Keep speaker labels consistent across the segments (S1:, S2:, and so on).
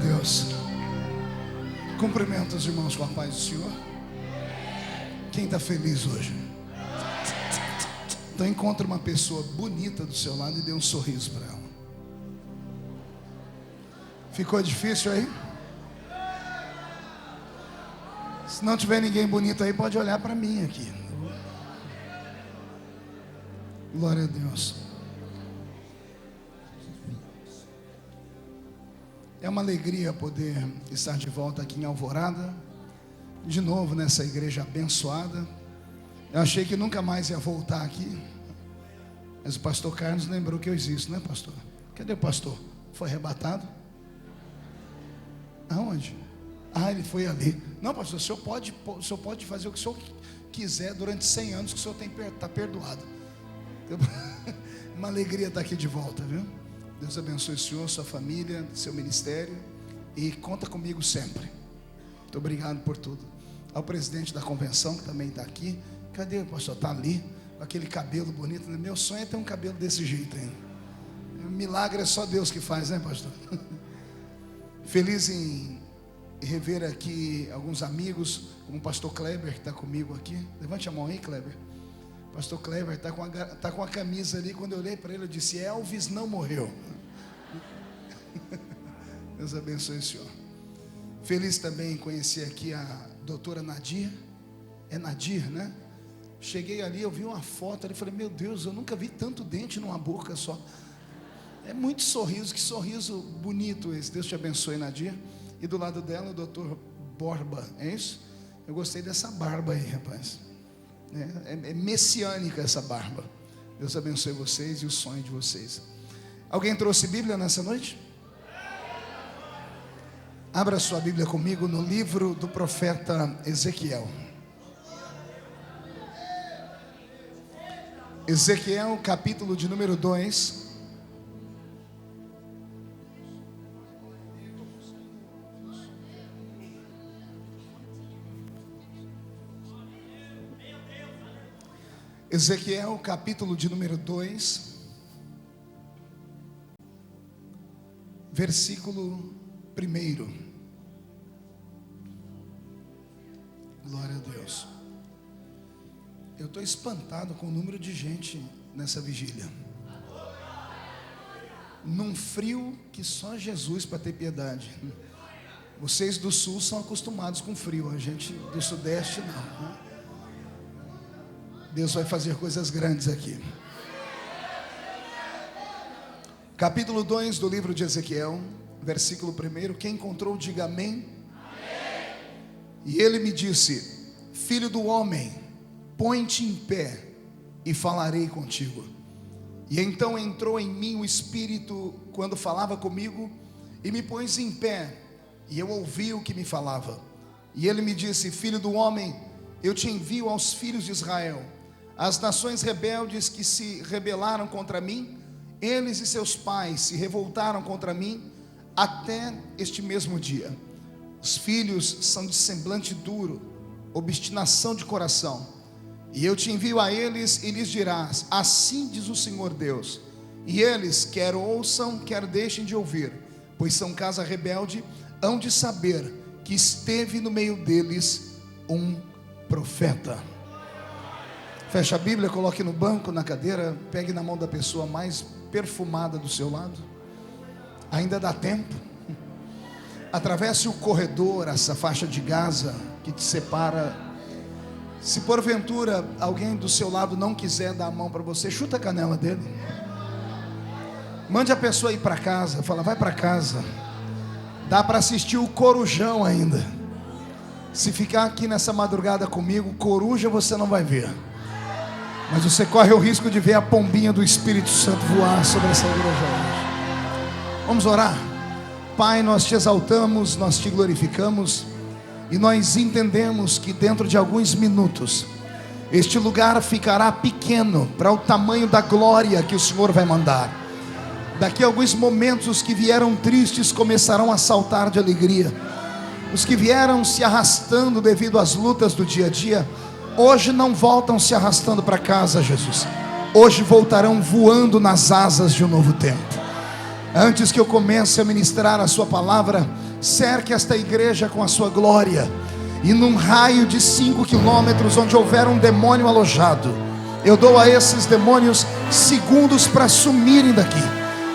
S1: Deus. Cumprimento os irmãos com a paz do Senhor. Quem está feliz hoje? Então encontre uma pessoa bonita do seu lado e dê um sorriso para ela. Ficou difícil aí? Se não tiver ninguém bonito aí, pode olhar para mim aqui. Glória a Deus. É uma alegria poder estar de volta aqui em Alvorada, de novo nessa igreja abençoada. Eu achei que nunca mais ia voltar aqui, mas o pastor Carlos lembrou que eu existo, né, pastor? Cadê o pastor? Foi arrebatado? Aonde? Ah, ele foi ali. Não, pastor, o senhor pode fazer o que o senhor quiser durante 100 anos, que o senhor está perdoado. Uma alegria estar aqui de volta, viu? Deus abençoe o senhor, sua família, seu ministério, e conta comigo sempre. Muito obrigado por tudo. Ao presidente da convenção, que também está aqui. Cadê o pastor? Está ali, com aquele cabelo bonito. Meu sonho é ter um cabelo desse jeito ainda. Milagre é só Deus que faz, né, pastor? Feliz em rever aqui alguns amigos, como o pastor Kleber, que está comigo aqui. Levante a mão aí, Kleber. Pastor Kleber está com a camisa ali. Quando eu olhei para ele, eu disse: Elvis não morreu. Deus abençoe o senhor. Feliz também em conhecer aqui a doutora Nadir. É Nadir, né? Cheguei ali, eu vi uma foto ali, falei: meu Deus, eu nunca vi tanto dente numa boca só. É muito sorriso, que sorriso bonito esse. Deus te abençoe, Nadir. E do lado dela o doutor Borba, é isso? Eu gostei dessa barba aí, rapaz. É messiânica essa barba. Deus abençoe vocês e o sonho de vocês. Alguém trouxe Bíblia nessa noite? Abra sua Bíblia comigo no livro do profeta Ezequiel. Ezequiel, capítulo de número 2. Ezequiel, capítulo de número 2, versículo 1. Glória a Deus. Eu estou espantado com o número de gente nessa vigília. Num frio que só Jesus para ter piedade. Vocês do sul são acostumados com frio, a gente do sudeste não, né? Deus vai fazer coisas grandes aqui. Capítulo 2 do livro de Ezequiel, versículo 1. Quem encontrou, diga amém. Amém. E ele me disse: filho do homem, põe-te em pé e falarei contigo. E então entrou em mim o Espírito quando falava comigo, e me pôs em pé, e eu ouvi o que me falava. E ele me disse: filho do homem, eu te envio aos filhos de Israel, as nações rebeldes que se rebelaram contra mim. Eles e seus pais se revoltaram contra mim até este mesmo dia. Os filhos são de semblante duro, obstinação de coração. E eu te envio a eles e lhes dirás: assim diz o Senhor Deus. E eles, quer ouçam, quer deixem de ouvir, pois são casa rebelde, hão de saber que esteve no meio deles um profeta. Feche a Bíblia, coloque no banco, na cadeira, pegue na mão da pessoa mais perfumada do seu lado. Ainda dá tempo. Atravesse o corredor, essa faixa de Gaza que te separa. Se porventura alguém do seu lado não quiser dar a mão para você, chuta a canela dele. Mande a pessoa ir para casa, fala: vai para casa. Dá para assistir o Corujão ainda. Se ficar aqui nessa madrugada comigo, coruja você não vai ver, mas você corre o risco de ver a pombinha do Espírito Santo voar sobre essa igreja hoje. Vamos orar. Pai, nós te exaltamos, nós te glorificamos, e nós entendemos que dentro de alguns minutos este lugar ficará pequeno para o tamanho da glória que o Senhor vai mandar. Daqui a alguns momentos os que vieram tristes começarão a saltar de alegria. Os que vieram se arrastando devido às lutas do dia a dia, hoje não voltam se arrastando para casa, Jesus. Hoje voltarão voando nas asas de um novo tempo. Antes que eu comece a ministrar a sua palavra, cerque esta igreja com a sua glória, e num raio de 5 quilômetros onde houver um demônio alojado, eu dou a esses demônios segundos para sumirem daqui,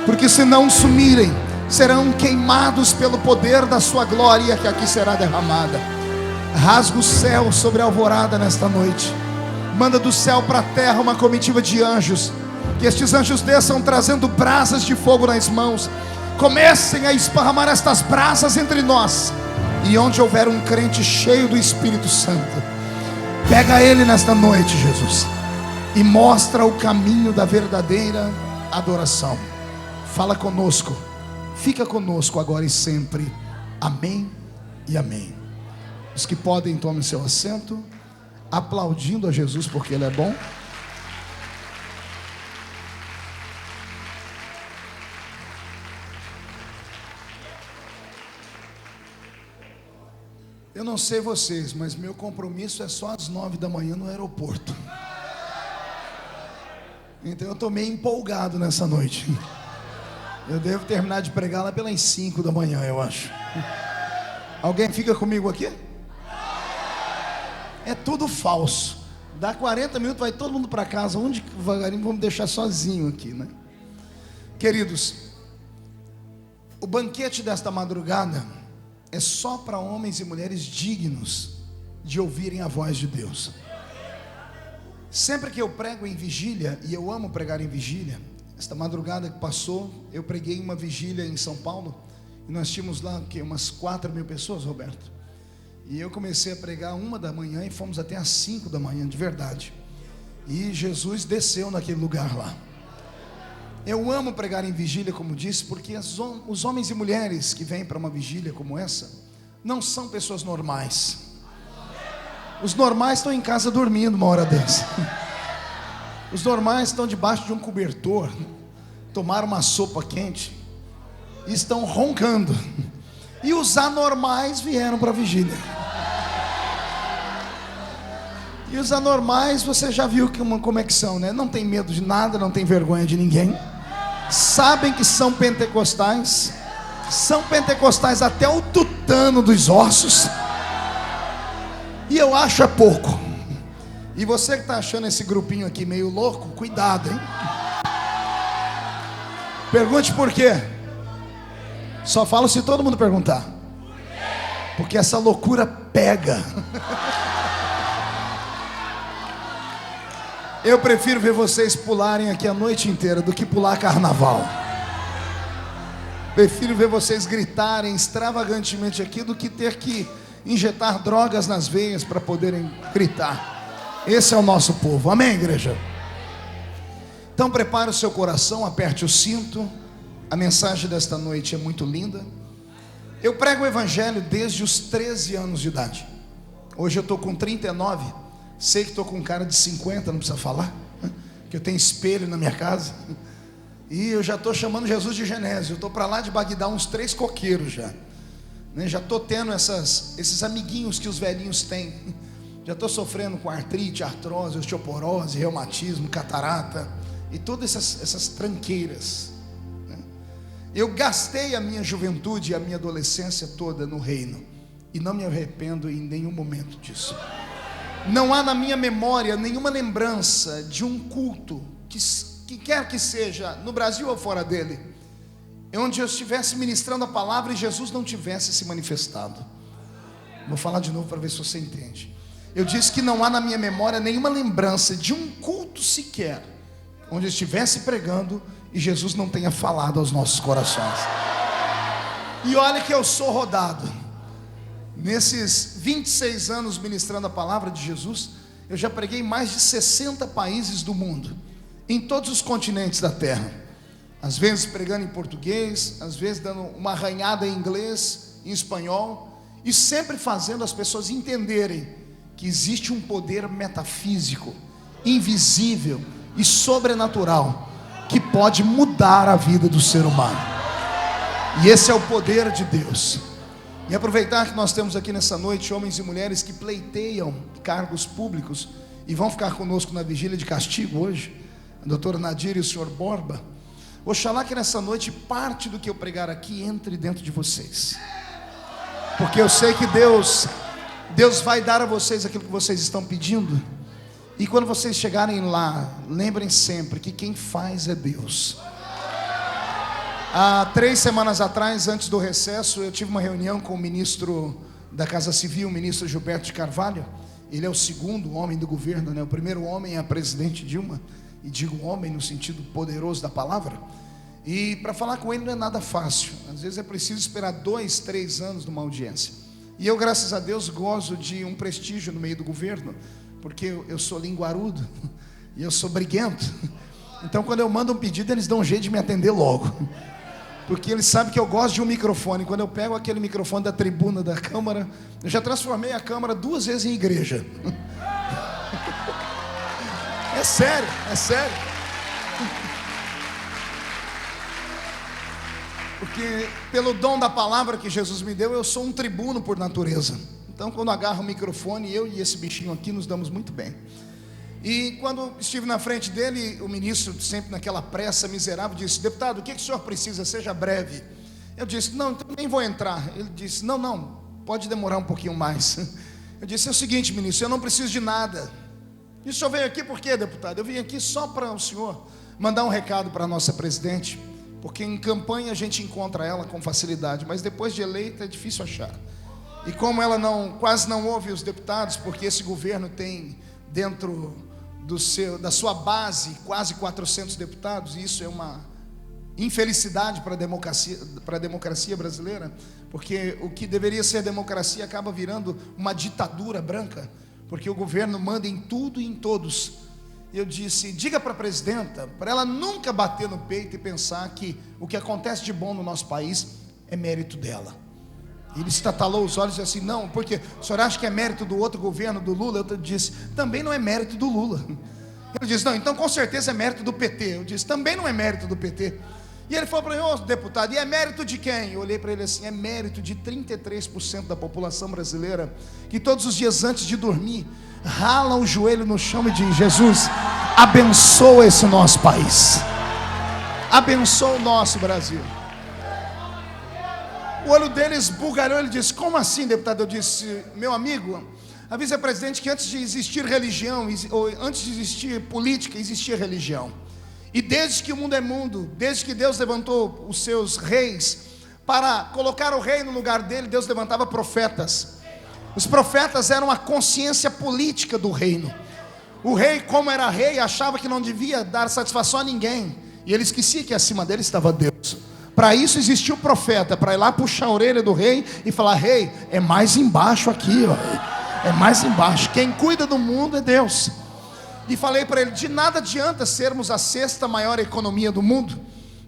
S1: porque se não sumirem, serão queimados pelo poder da sua glória que aqui será derramada. Rasga o céu sobre a alvorada nesta noite, manda do céu para a terra uma comitiva de anjos, que estes anjos desçam trazendo brasas de fogo nas mãos, comecem a esparramar estas brasas entre nós, e onde houver um crente cheio do Espírito Santo, pega ele nesta noite, Jesus, e mostra o caminho da verdadeira adoração. Fala conosco, fica conosco agora e sempre. Amém e amém. Os que podem, tomem seu assento, aplaudindo a Jesus porque Ele é bom. Eu não sei vocês, mas meu compromisso é só às 9 da manhã no aeroporto. Então eu estou meio empolgado nessa noite. Eu devo terminar de pregar lá pelas 5 da manhã, eu acho. Alguém fica comigo aqui? É tudo falso. Dá 40 minutos, vai todo mundo para casa. Onde devagarinho vamos deixar sozinho aqui, né? Queridos, o banquete desta madrugada é só para homens e mulheres dignos de ouvirem a voz de Deus. Sempre que eu prego em vigília, e eu amo pregar em vigília, esta madrugada que passou, eu preguei uma vigília em São Paulo, e nós tínhamos lá umas 4.000 pessoas, Roberto. E eu comecei a pregar 1 da manhã e fomos até às 5 da manhã, de verdade. E Jesus desceu naquele lugar lá. Eu amo pregar em vigília, como disse, porque os homens e mulheres que vêm para uma vigília como essa não são pessoas normais. Os normais estão em casa dormindo uma hora dessa. Os normais estão debaixo de um cobertor, tomaram uma sopa quente e estão roncando. E os anormais vieram para a vigília. E os anormais, você já viu como é que são, né? Não tem medo de nada, não tem vergonha de ninguém. Sabem que são pentecostais até o tutano dos ossos. E eu acho é pouco. E você que está achando esse grupinho aqui meio louco, cuidado, hein? Pergunte por quê. Só falo se todo mundo perguntar. Porque essa loucura pega. Eu prefiro ver vocês pularem aqui a noite inteira do que pular carnaval. Prefiro ver vocês gritarem extravagantemente aqui do que ter que injetar drogas nas veias para poderem gritar. Esse é o nosso povo, amém, igreja? Então prepare o seu coração, aperte o cinto. A mensagem desta noite é muito linda. Eu prego o evangelho desde os 13 anos de idade. Hoje eu estou com 39. Sei que estou com um cara de 50, não precisa falar, que eu tenho espelho na minha casa. E eu já estou chamando Jesus de Genésio. Eu estou para lá de Bagdá uns 3 coqueiros já, né? Já estou tendo esses amiguinhos que os velhinhos têm. Já estou sofrendo com artrite, artrose, osteoporose, reumatismo, catarata e todas essas tranqueiras, né? Eu gastei a minha juventude e a minha adolescência toda no reino, e não me arrependo em nenhum momento disso. Não há na minha memória nenhuma lembrança de um culto, que quer que seja, no Brasil ou fora dele, onde eu estivesse ministrando a palavra e Jesus não tivesse se manifestado. Vou falar de novo para ver se você entende. Eu disse que não há na minha memória nenhuma lembrança de um culto sequer, onde eu estivesse pregando e Jesus não tenha falado aos nossos corações. E olha que eu sou rodado. Nesses 26 anos ministrando a palavra de Jesus, eu já preguei em mais de 60 países do mundo, em todos os continentes da terra. Às vezes pregando em português, às vezes dando uma arranhada em inglês, em espanhol, e sempre fazendo as pessoas entenderem que existe um poder metafísico, invisível e sobrenatural, que pode mudar a vida do ser humano. E esse é o poder de Deus. E aproveitar que nós temos aqui nessa noite homens e mulheres que pleiteiam cargos públicos e vão ficar conosco na vigília de castigo hoje, a doutora Nadir e o senhor Borba. Oxalá que nessa noite parte do que eu pregar aqui entre dentro de vocês, porque eu sei que Deus vai dar a vocês aquilo que vocês estão pedindo. E quando vocês chegarem lá, lembrem sempre que quem faz é Deus. Há 3 semanas atrás, antes do recesso, eu tive uma reunião com o ministro da Casa Civil, o ministro Gilberto de Carvalho. Ele é o segundo homem do governo, né? O primeiro homem é a presidente Dilma, e digo homem no sentido poderoso da palavra. E para falar com ele não é nada fácil, às vezes é preciso esperar 2, 3 anos numa audiência. E eu, graças a Deus, gozo de um prestígio no meio do governo, porque eu sou linguarudo e eu sou briguento. Então quando eu mando um pedido, eles dão um jeito de me atender logo, porque eles sabem que eu gosto de um microfone. Quando eu pego aquele microfone da tribuna da Câmara, eu já transformei a Câmara 2 vezes em igreja. É sério, é sério. Porque pelo dom da palavra que Jesus me deu, eu sou um tribuno por natureza. Então quando agarro o microfone, eu e esse bichinho aqui nos damos muito bem. E quando estive na frente dele, o ministro, sempre naquela pressa miserável, disse: deputado, o que o senhor precisa? Seja breve. Eu disse: não, então nem vou entrar. Ele disse: não, pode demorar um pouquinho mais. Eu disse: é o seguinte, ministro, eu não preciso de nada. E o senhor veio aqui por quê, deputado? Eu vim aqui só para o senhor mandar um recado para a nossa presidente, porque em campanha a gente encontra ela com facilidade, mas depois de eleita é difícil achar. E como ela quase não ouve os deputados, porque esse governo tem dentro da sua base quase 400 deputados, e isso é uma infelicidade para a democracia brasileira, porque o que deveria ser democracia acaba virando uma ditadura branca, porque o governo manda em tudo e em todos. Eu disse: diga para a presidenta, para ela nunca bater no peito e pensar que o que acontece de bom no nosso país é mérito dela. Ele estatalou os olhos e disse assim: não, porque o senhor acha que é mérito do outro governo, do Lula? Eu disse: também não é mérito do Lula. Ele disse: não, então com certeza é mérito do PT. Eu disse: também não é mérito do PT. E ele falou para mim: ô deputado, e é mérito de quem? Eu olhei para ele assim: é mérito de 33% da população brasileira, que todos os dias antes de dormir rala o joelho no chão e diz: Jesus, abençoa esse nosso país, abençoa o nosso Brasil. O olho dele esbugalhou, ele disse: como assim, deputado? Eu disse: meu amigo, a vice-presidente, que antes de existir religião, ou antes de existir política, existia religião. E desde que o mundo é mundo, desde que Deus levantou os seus reis, para colocar o rei no lugar dele, Deus levantava profetas. Os profetas eram a consciência política do reino. O rei, como era rei, achava que não devia dar satisfação a ninguém, e ele esquecia que acima dele estava Deus. Para isso existiu o profeta, para ir lá puxar a orelha do rei e falar: rei, é mais embaixo aqui, ó, é mais embaixo, quem cuida do mundo é Deus. E falei para ele: de nada adianta sermos a 6ª maior economia do mundo,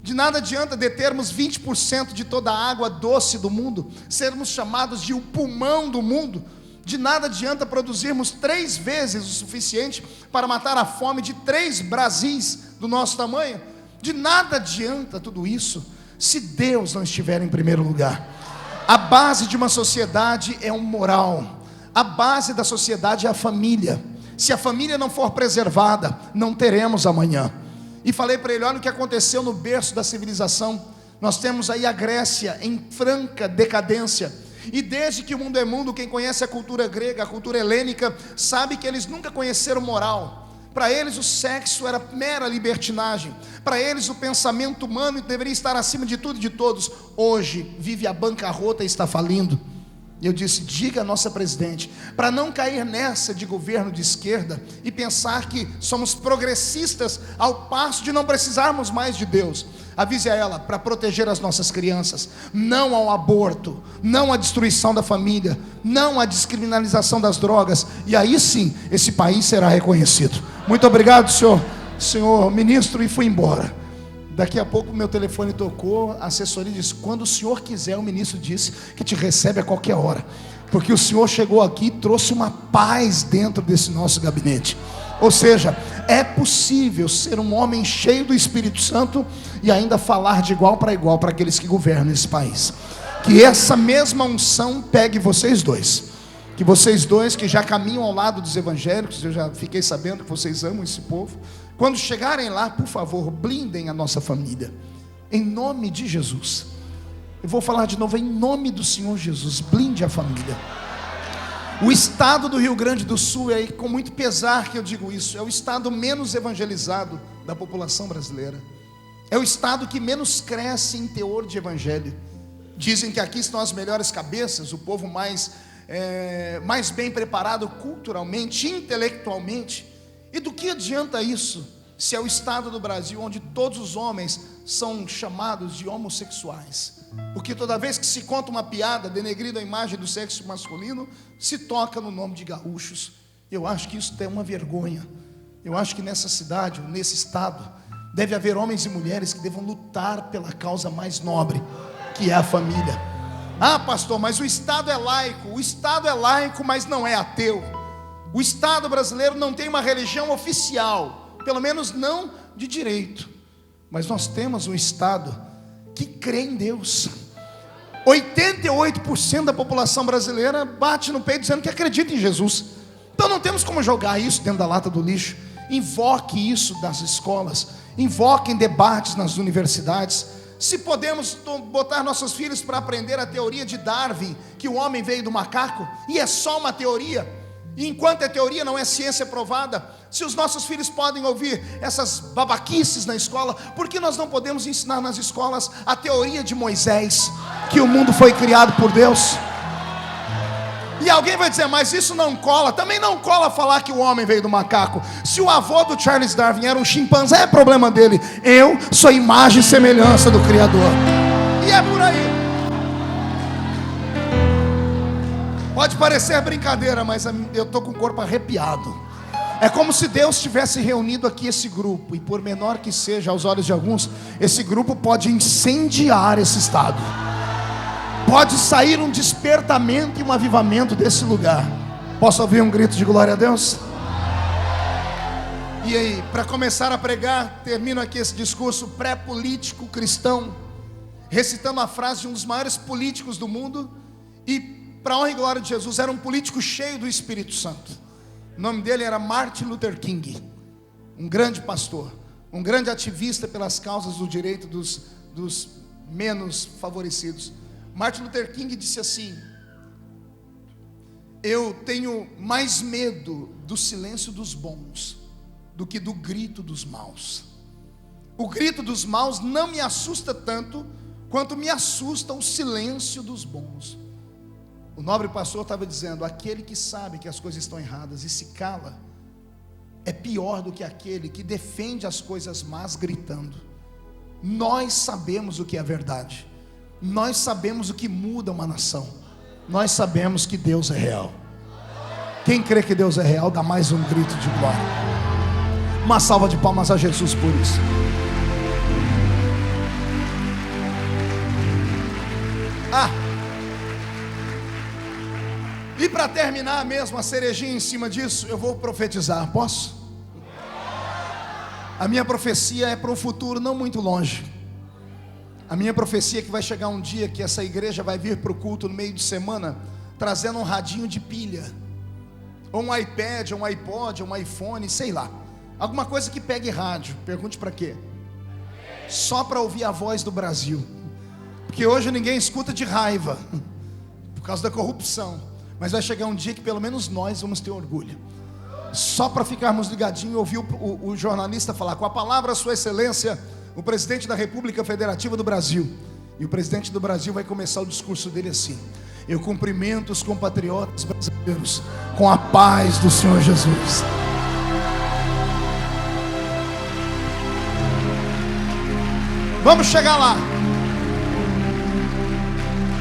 S1: de nada adianta determos 20% de toda a água doce do mundo, sermos chamados de o pulmão do mundo, de nada adianta produzirmos 3 vezes o suficiente para matar a fome de 3 Brasis do nosso tamanho. De nada adianta tudo isso se Deus não estiver em primeiro lugar. A base de uma sociedade é um moral, a base da sociedade é a família. Se a família não for preservada, não teremos amanhã. E falei para ele: olha o que aconteceu no berço da civilização. Nós temos aí a Grécia em franca decadência, e desde que o mundo é mundo, quem conhece a cultura grega, a cultura helênica, sabe que eles nunca conheceram moral. Para eles o sexo era mera libertinagem, para eles o pensamento humano deveria estar acima de tudo e de todos. Hoje vive a bancarrota e está falindo. E eu disse: diga à nossa presidente, para não cair nessa de governo de esquerda e pensar que somos progressistas ao passo de não precisarmos mais de Deus. Avise a ela para proteger as nossas crianças, não ao aborto, não à destruição da família, não à descriminalização das drogas, e aí sim esse país será reconhecido. Muito obrigado, senhor ministro, e fui embora. Daqui a pouco meu telefone tocou, a assessoria disse: quando o senhor quiser, o ministro disse que te recebe a qualquer hora, porque o senhor chegou aqui e trouxe uma paz dentro desse nosso gabinete. Ou seja, é possível ser um homem cheio do Espírito Santo e ainda falar de igual para igual para aqueles que governam esse país. Que essa mesma unção pegue vocês dois, que vocês dois que já caminham ao lado dos evangélicos, eu já fiquei sabendo que vocês amam esse povo, Quando chegarem lá, por favor, blindem a nossa família, em nome de Jesus. Eu vou falar de novo, em nome do Senhor Jesus, blinde a família. O estado do Rio Grande do Sul, é com muito pesar que eu digo isso, é o estado menos evangelizado da população brasileira. É o estado que menos cresce em teor de evangelho. Dizem que aqui estão as melhores cabeças, o povo mais bem preparado culturalmente, intelectualmente. E do que adianta isso, se é o estado do Brasil onde todos os homens são chamados de homossexuais? Porque toda vez que se conta uma piada denegrindo a imagem do sexo masculino, se toca no nome de gaúchos. Eu acho que isso é uma vergonha. Eu acho que nessa cidade, nesse estado, deve haver homens e mulheres que devam lutar pela causa mais nobre, que é a família. Ah, pastor, mas o estado é laico. O estado é laico, mas não é ateu. O estado brasileiro não tem uma religião oficial, pelo menos não de direito. Mas nós temos um estado que crê em Deus. 88% da população brasileira bate no peito dizendo que acredita em Jesus. Então não temos como jogar isso dentro da lata do lixo. Invoque isso nas escolas, invoque em debates nas universidades. Se podemos botar nossos filhos para aprender a teoria de Darwin, que o homem veio do macaco, e é só uma teoria, e enquanto é teoria não é ciência provada. Se os nossos filhos podem ouvir essas babaquices na escola, por que nós não podemos ensinar nas escolas a teoria de Moisés, que o mundo foi criado por Deus? E alguém vai dizer, mas isso não cola. Também não cola falar que o homem veio do macaco. Se o avô do Charles Darwin era um chimpanzé, é problema dele. Eu sou imagem e semelhança do Criador. E é por aí. Pode parecer brincadeira, mas eu estou com o corpo arrepiado. É como se Deus tivesse reunido aqui esse grupo, e por menor que seja aos olhos de alguns, esse grupo pode incendiar esse estado. Pode sair um despertamento e um avivamento desse lugar. Posso ouvir um grito de glória a Deus? E aí, para começar a pregar, termino aqui esse discurso pré-político cristão, recitando a frase de um dos maiores políticos do mundo, e para a honra e glória de Jesus, era um político cheio do Espírito Santo. O nome dele era Martin Luther King, um grande pastor, um grande ativista pelas causas do direito dos menos favorecidos. Martin Luther King disse assim: eu tenho mais medo do silêncio dos bons do que do grito dos maus. O grito dos maus não me assusta tanto quanto me assusta o silêncio dos bons. O nobre pastor estava dizendo: aquele que sabe que as coisas estão erradas e se cala é pior do que aquele que defende as coisas más gritando. Nós sabemos o que é verdade. Nós sabemos o que muda uma nação. Nós sabemos que Deus é real. Quem crê que Deus é real, dá mais um grito de glória. Uma salva de palmas a Jesus por isso. E para terminar mesmo, a cerejinha em cima disso, eu vou profetizar, posso? A minha profecia é para um futuro não muito longe. A minha profecia é que vai chegar um dia que essa igreja vai vir para o culto no meio de semana, trazendo um radinho de pilha, ou um iPad, ou um iPod, ou um iPhone, sei lá, alguma coisa que pegue rádio. Pergunte para quê? Só para ouvir a voz do Brasil, porque hoje ninguém escuta de raiva, por causa da corrupção. Mas vai chegar um dia que pelo menos nós vamos ter orgulho, só para ficarmos ligadinhos e ouvir o jornalista falar: com a palavra sua excelência, o presidente da República Federativa do Brasil. E o presidente do Brasil vai começar o discurso dele assim: eu cumprimento os compatriotas brasileiros com a paz do Senhor Jesus. Vamos chegar lá.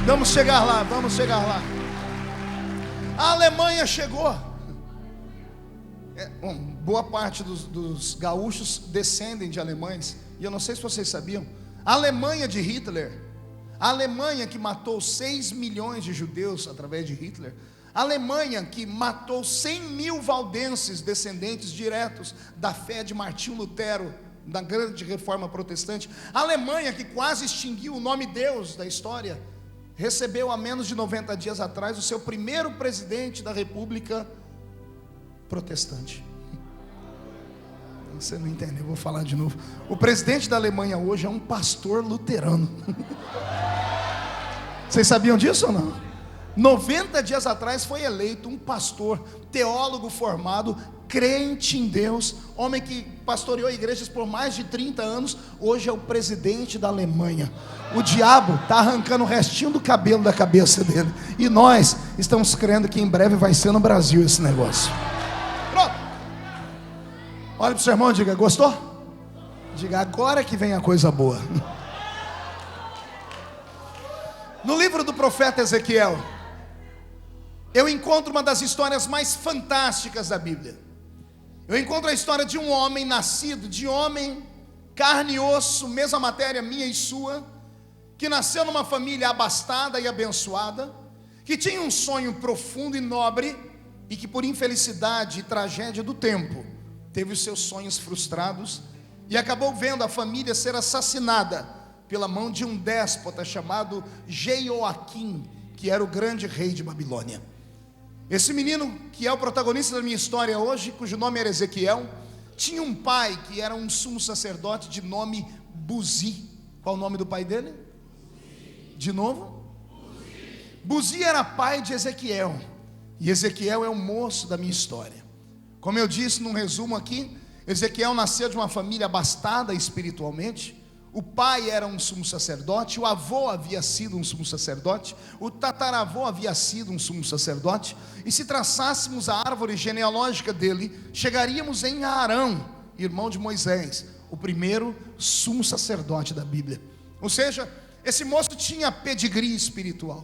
S1: Vamos chegar lá, vamos chegar lá. A Alemanha chegou. Boa parte dos gaúchos descendem de alemães. E eu não sei se vocês sabiam, a Alemanha de Hitler, a Alemanha que matou 6 milhões de judeus através de Hitler, a Alemanha que matou 100 mil valdenses, descendentes diretos da fé de Martinho Lutero, da grande reforma protestante, a Alemanha que quase extinguiu o nome Deus da história, recebeu há menos de 90 dias atrás o seu primeiro presidente da República protestante. Você não entendeu, vou falar de novo. O presidente da Alemanha hoje é um pastor luterano. Vocês sabiam disso ou não? 90 dias atrás foi eleito um pastor, teólogo formado, crente em Deus, homem que pastoreou igrejas por mais de 30 anos, hoje é o presidente da Alemanha. O diabo está arrancando o restinho do cabelo da cabeça dele. E nós estamos crendo que em breve vai ser no Brasil esse negócio. Pronto. Olha para o seu irmão e diga, gostou? Diga, agora que vem a coisa boa. No livro do profeta Ezequiel, eu encontro uma das histórias mais fantásticas da Bíblia. Eu encontro a história de um homem nascido, de homem, carne e osso, mesma matéria minha e sua, que nasceu numa família abastada e abençoada, que tinha um sonho profundo e nobre, e que por infelicidade e tragédia do tempo, teve os seus sonhos frustrados, e acabou vendo a família ser assassinada, pela mão de um déspota chamado Jeoaquim, que era o grande rei de Babilônia. Esse menino, que é o protagonista da minha história hoje, cujo nome era Ezequiel, tinha um pai que era um sumo sacerdote de nome Buzi. Qual o nome do pai dele? De novo? Buzi era pai de Ezequiel, e Ezequiel é o moço da minha história. Como eu disse num resumo aqui, Ezequiel nasceu de uma família abastada espiritualmente. O pai era um sumo sacerdote, o avô havia sido um sumo sacerdote, o tataravô havia sido um sumo sacerdote, e se traçássemos a árvore genealógica dele, chegaríamos em Arão, irmão de Moisés, o primeiro sumo sacerdote da Bíblia. Ou seja, esse moço tinha pedigree espiritual,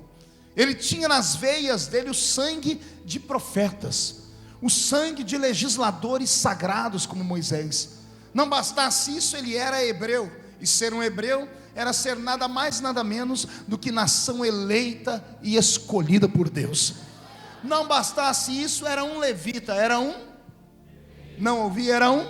S1: ele tinha nas veias dele o sangue de profetas, o sangue de legisladores sagrados como Moisés. Não bastasse isso, ele era hebreu. E ser um hebreu era ser nada mais, nada menos do que nação eleita e escolhida por Deus. Não bastasse isso, era um levita, era um? Não ouvi, era um?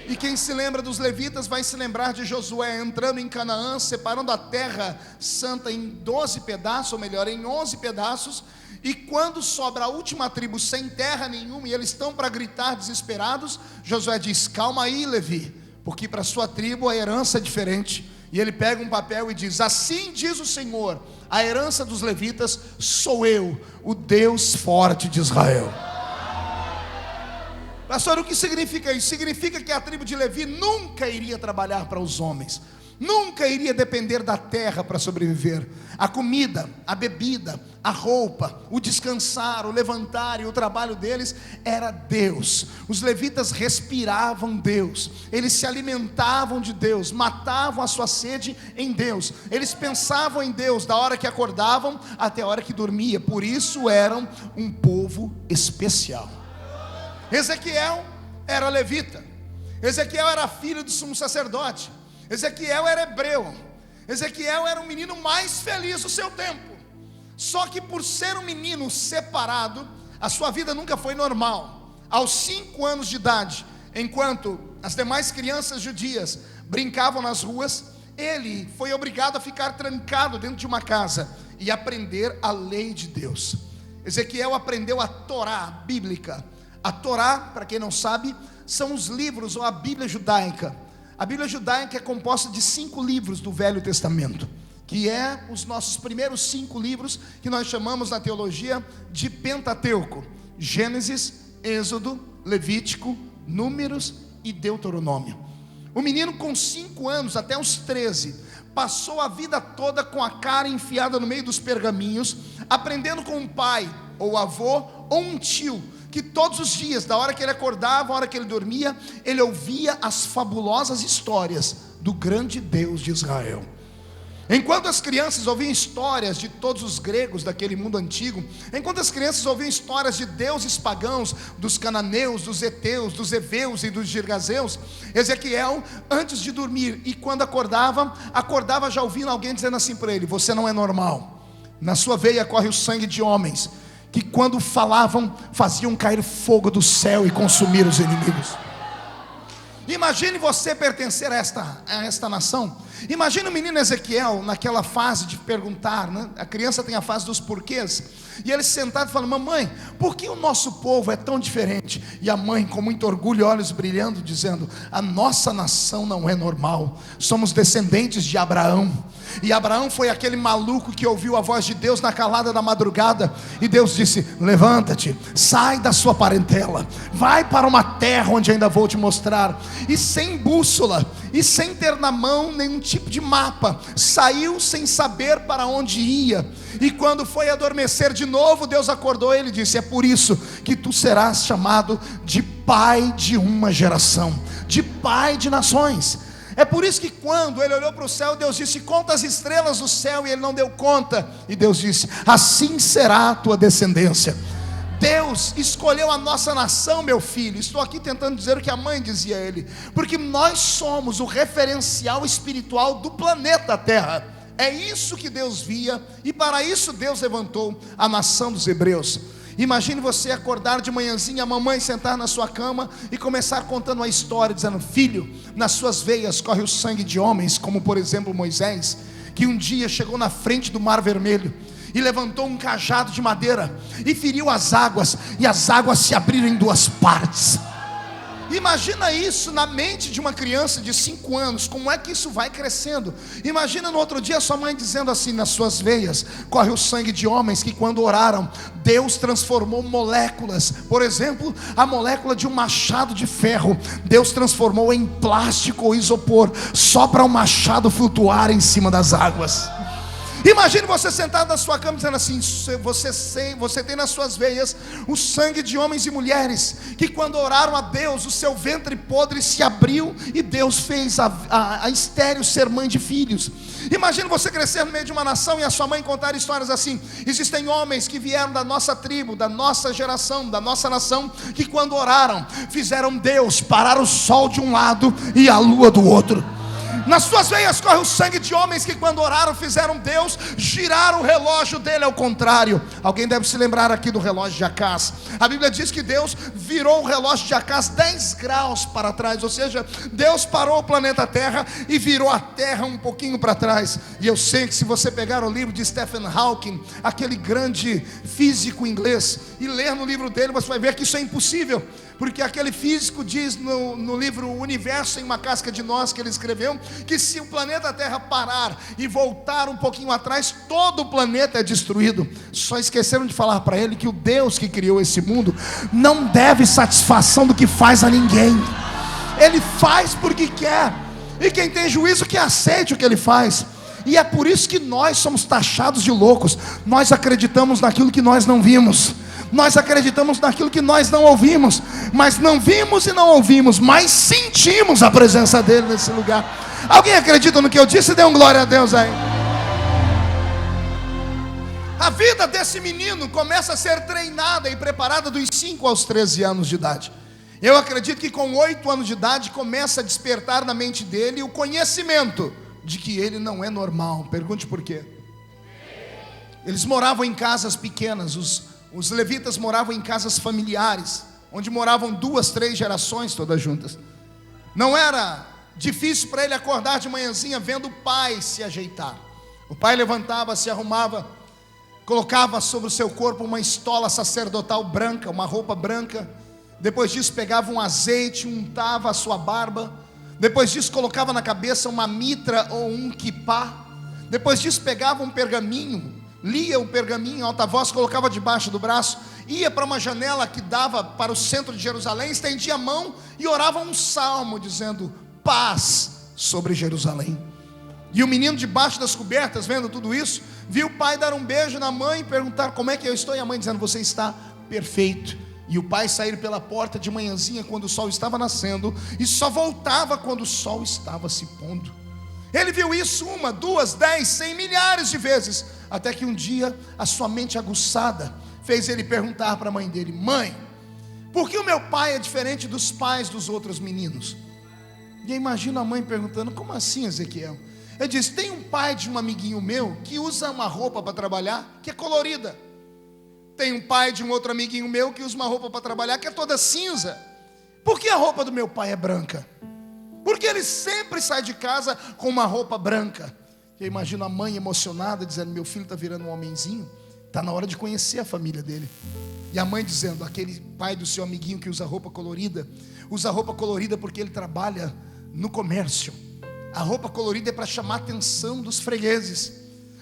S1: E quem se lembra dos levitas vai se lembrar de Josué entrando em Canaã, separando a terra santa em 12 pedaços, ou melhor, em 11 pedaços. E quando sobra a última tribo sem terra nenhuma, e eles estão para gritar desesperados, Josué diz, calma aí, Levi, porque para a sua tribo a herança é diferente. E ele pega um papel e diz, assim diz o Senhor, a herança dos levitas sou eu, o Deus forte de Israel. Pastor, o que significa isso? Significa que a tribo de Levi nunca iria trabalhar para os homens, nunca iria depender da terra para sobreviver. A comida, a bebida, a roupa, o descansar, o levantar e o trabalho deles era Deus. Os levitas respiravam Deus, eles se alimentavam de Deus, matavam a sua sede em Deus, eles pensavam em Deus da hora que acordavam até a hora que dormia. Por isso eram um povo especial. Ezequiel era levita, Ezequiel era filho do sumo sacerdote, Ezequiel era hebreu, Ezequiel era o menino mais feliz do seu tempo. Só que por ser um menino separado, a sua vida nunca foi normal. Aos 5 anos de idade, enquanto as demais crianças judias brincavam nas ruas, ele foi obrigado a ficar trancado dentro de uma casa e aprender a lei de Deus. Ezequiel aprendeu a Torá bíblica. A Torá, para quem não sabe, são os livros ou a Bíblia judaica. A Bíblia judaica é composta de 5 livros do Velho Testamento, que é os nossos primeiros 5 livros, que nós chamamos na teologia de Pentateuco: Gênesis, Êxodo, Levítico, Números e Deuteronômio. O menino com 5 anos até os 13, passou a vida toda com a cara enfiada no meio dos pergaminhos, aprendendo com um pai, ou avô, ou um tio, que todos os dias, da hora que ele acordava, da hora que ele dormia, ele ouvia as fabulosas histórias do grande Deus de Israel. Enquanto as crianças ouviam histórias de todos os gregos daquele mundo antigo, enquanto as crianças ouviam histórias de deuses pagãos, dos cananeus, dos heteus, dos heveus e dos girgazeus, Ezequiel, antes de dormir e quando acordava já ouvindo alguém dizendo assim para ele: você não é normal, na sua veia corre o sangue de homens que quando falavam faziam cair fogo do céu e consumir os inimigos. Imagine você pertencer a esta nação. Imagina o menino Ezequiel naquela fase de perguntar, né? A criança tem a fase dos porquês, e ele sentado falando: mamãe, por que o nosso povo é tão diferente? E a mãe com muito orgulho, olhos brilhando, dizendo: a nossa nação não é normal, somos descendentes de Abraão. E Abraão foi aquele maluco que ouviu a voz de Deus na calada da madrugada, e Deus disse: levanta-te, sai da sua parentela, vai para uma terra onde ainda vou te mostrar. E sem bússola, e sem ter na mão nenhum tipo de mapa, saiu sem saber para onde ia. E quando foi adormecer de novo, Deus acordou ele e disse: é por isso que tu serás chamado de pai de uma geração, de pai de nações. É por isso que quando ele olhou para o céu, Deus disse: conta as estrelas do céu, e ele não deu conta. E Deus disse: assim será a tua descendência. Deus escolheu a nossa nação, meu filho. Estou aqui tentando dizer o que a mãe dizia a ele, porque nós somos o referencial espiritual do planeta Terra. É isso que Deus via, e para isso Deus levantou a nação dos hebreus. Imagine você acordar de manhãzinha, a mamãe sentar na sua cama e começar contando a história, dizendo: filho, nas suas veias corre o sangue de homens, como por exemplo Moisés, que um dia chegou na frente do Mar Vermelho e levantou um cajado de madeira e feriu as águas, e as águas se abriram em duas partes. Imagina isso na mente de uma criança de 5 anos, como é que isso vai crescendo? Imagina no outro dia sua mãe dizendo assim: nas suas veias corre o sangue de homens que quando oraram, Deus transformou moléculas. Por exemplo, a molécula de um machado de ferro, Deus transformou em plástico ou isopor, só para o machado flutuar em cima das águas. Imagine você sentado na sua cama dizendo assim: você tem nas suas veias o sangue de homens e mulheres que quando oraram a Deus, o seu ventre podre se abriu e Deus fez a estéril ser mãe de filhos. Imagine você crescer no meio de uma nação e a sua mãe contar histórias assim: existem homens que vieram da nossa tribo, da nossa geração, da nossa nação, que quando oraram, fizeram Deus parar o sol de um lado e a lua do outro. Nas suas veias corre o sangue de homens que quando oraram, fizeram Deus girar o relógio dele ao contrário. Alguém deve se lembrar aqui do relógio de Acás. A Bíblia diz que Deus virou o relógio de Acás 10 graus para trás. Ou seja, Deus parou o planeta Terra e virou a Terra um pouquinho para trás. E eu sei que se você pegar o livro de Stephen Hawking, aquele grande físico inglês, e ler no livro dele, você vai ver que isso é impossível. Porque aquele físico diz no livro O Universo em uma Casca de Nós, que ele escreveu, que se o planeta Terra parar e voltar um pouquinho atrás, todo o planeta é destruído. Só esqueceram de falar para ele que o Deus que criou esse mundo não deve satisfação do que faz a ninguém. Ele faz porque quer, e quem tem juízo que aceite o que ele faz. E é por isso que nós somos taxados de loucos. Nós acreditamos naquilo que nós não vimos, nós acreditamos naquilo que nós não ouvimos, mas não vimos e não ouvimos, mas sentimos a presença dele nesse lugar. Alguém acredita no que eu disse? Dê um glória a Deus aí. A vida desse menino começa a ser treinada e preparada dos 5 aos 13 anos de idade. Eu acredito que com 8 anos de idade começa a despertar na mente dele o conhecimento de que ele não é normal. Pergunte por quê. Eles moravam em casas pequenas, os levitas moravam em casas familiares, onde moravam 2, 3 gerações todas juntas. Não era difícil para ele acordar de manhãzinha vendo o pai se ajeitar. O pai levantava, se arrumava, colocava sobre o seu corpo uma estola sacerdotal branca, uma roupa branca. Depois disso pegava um azeite, untava a sua barba. Depois disso colocava na cabeça uma mitra ou um quipá. Depois disso pegava um pergaminho, lia o pergaminho em alta voz, colocava debaixo do braço, ia para uma janela que dava para o centro de Jerusalém, estendia a mão e orava um salmo dizendo: paz sobre Jerusalém. E o menino debaixo das cobertas, vendo tudo isso, viu o pai dar um beijo na mãe e perguntar: como é que eu estou? E a mãe dizendo: você está perfeito. E o pai sair pela porta de manhãzinha quando o sol estava nascendo e só voltava quando o sol estava se pondo. Ele viu isso 1, 2, 10, 100, milhares de vezes, até que um dia a sua mente aguçada fez ele perguntar para a mãe dele: mãe, por que o meu pai é diferente dos pais dos outros meninos? E eu imagino a mãe perguntando: como assim, Ezequiel? Ele disse: tem um pai de um amiguinho meu que usa uma roupa para trabalhar que é colorida. Tem um pai de um outro amiguinho meu que usa uma roupa para trabalhar que é toda cinza. Por que a roupa do meu pai é branca? Porque ele sempre sai de casa com uma roupa branca. Eu imagino a mãe emocionada, dizendo: meu filho está virando um homenzinho, está na hora de conhecer a família dele. E a mãe dizendo: aquele pai do seu amiguinho que usa roupa colorida porque ele trabalha no comércio. A roupa colorida é para chamar a atenção dos fregueses.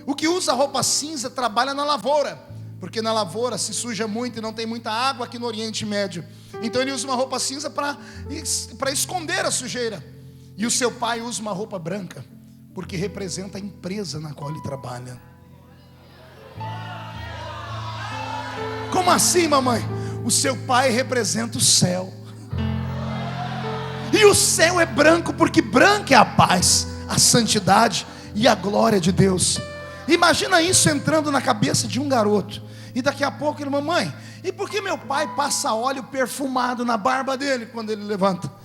S1: O que usa roupa cinza trabalha na lavoura, porque na lavoura se suja muito e não tem muita água aqui no Oriente Médio. Então ele usa uma roupa cinza para esconder a sujeira. E o seu pai usa uma roupa branca, porque representa a empresa na qual ele trabalha. Como assim, mamãe? O seu pai representa o céu. E o céu é branco, porque branco é a paz, a santidade e a glória de Deus. Imagina isso entrando na cabeça de um garoto. E daqui a pouco ele: mamãe, e por que meu pai passa óleo perfumado na barba dele quando ele levanta?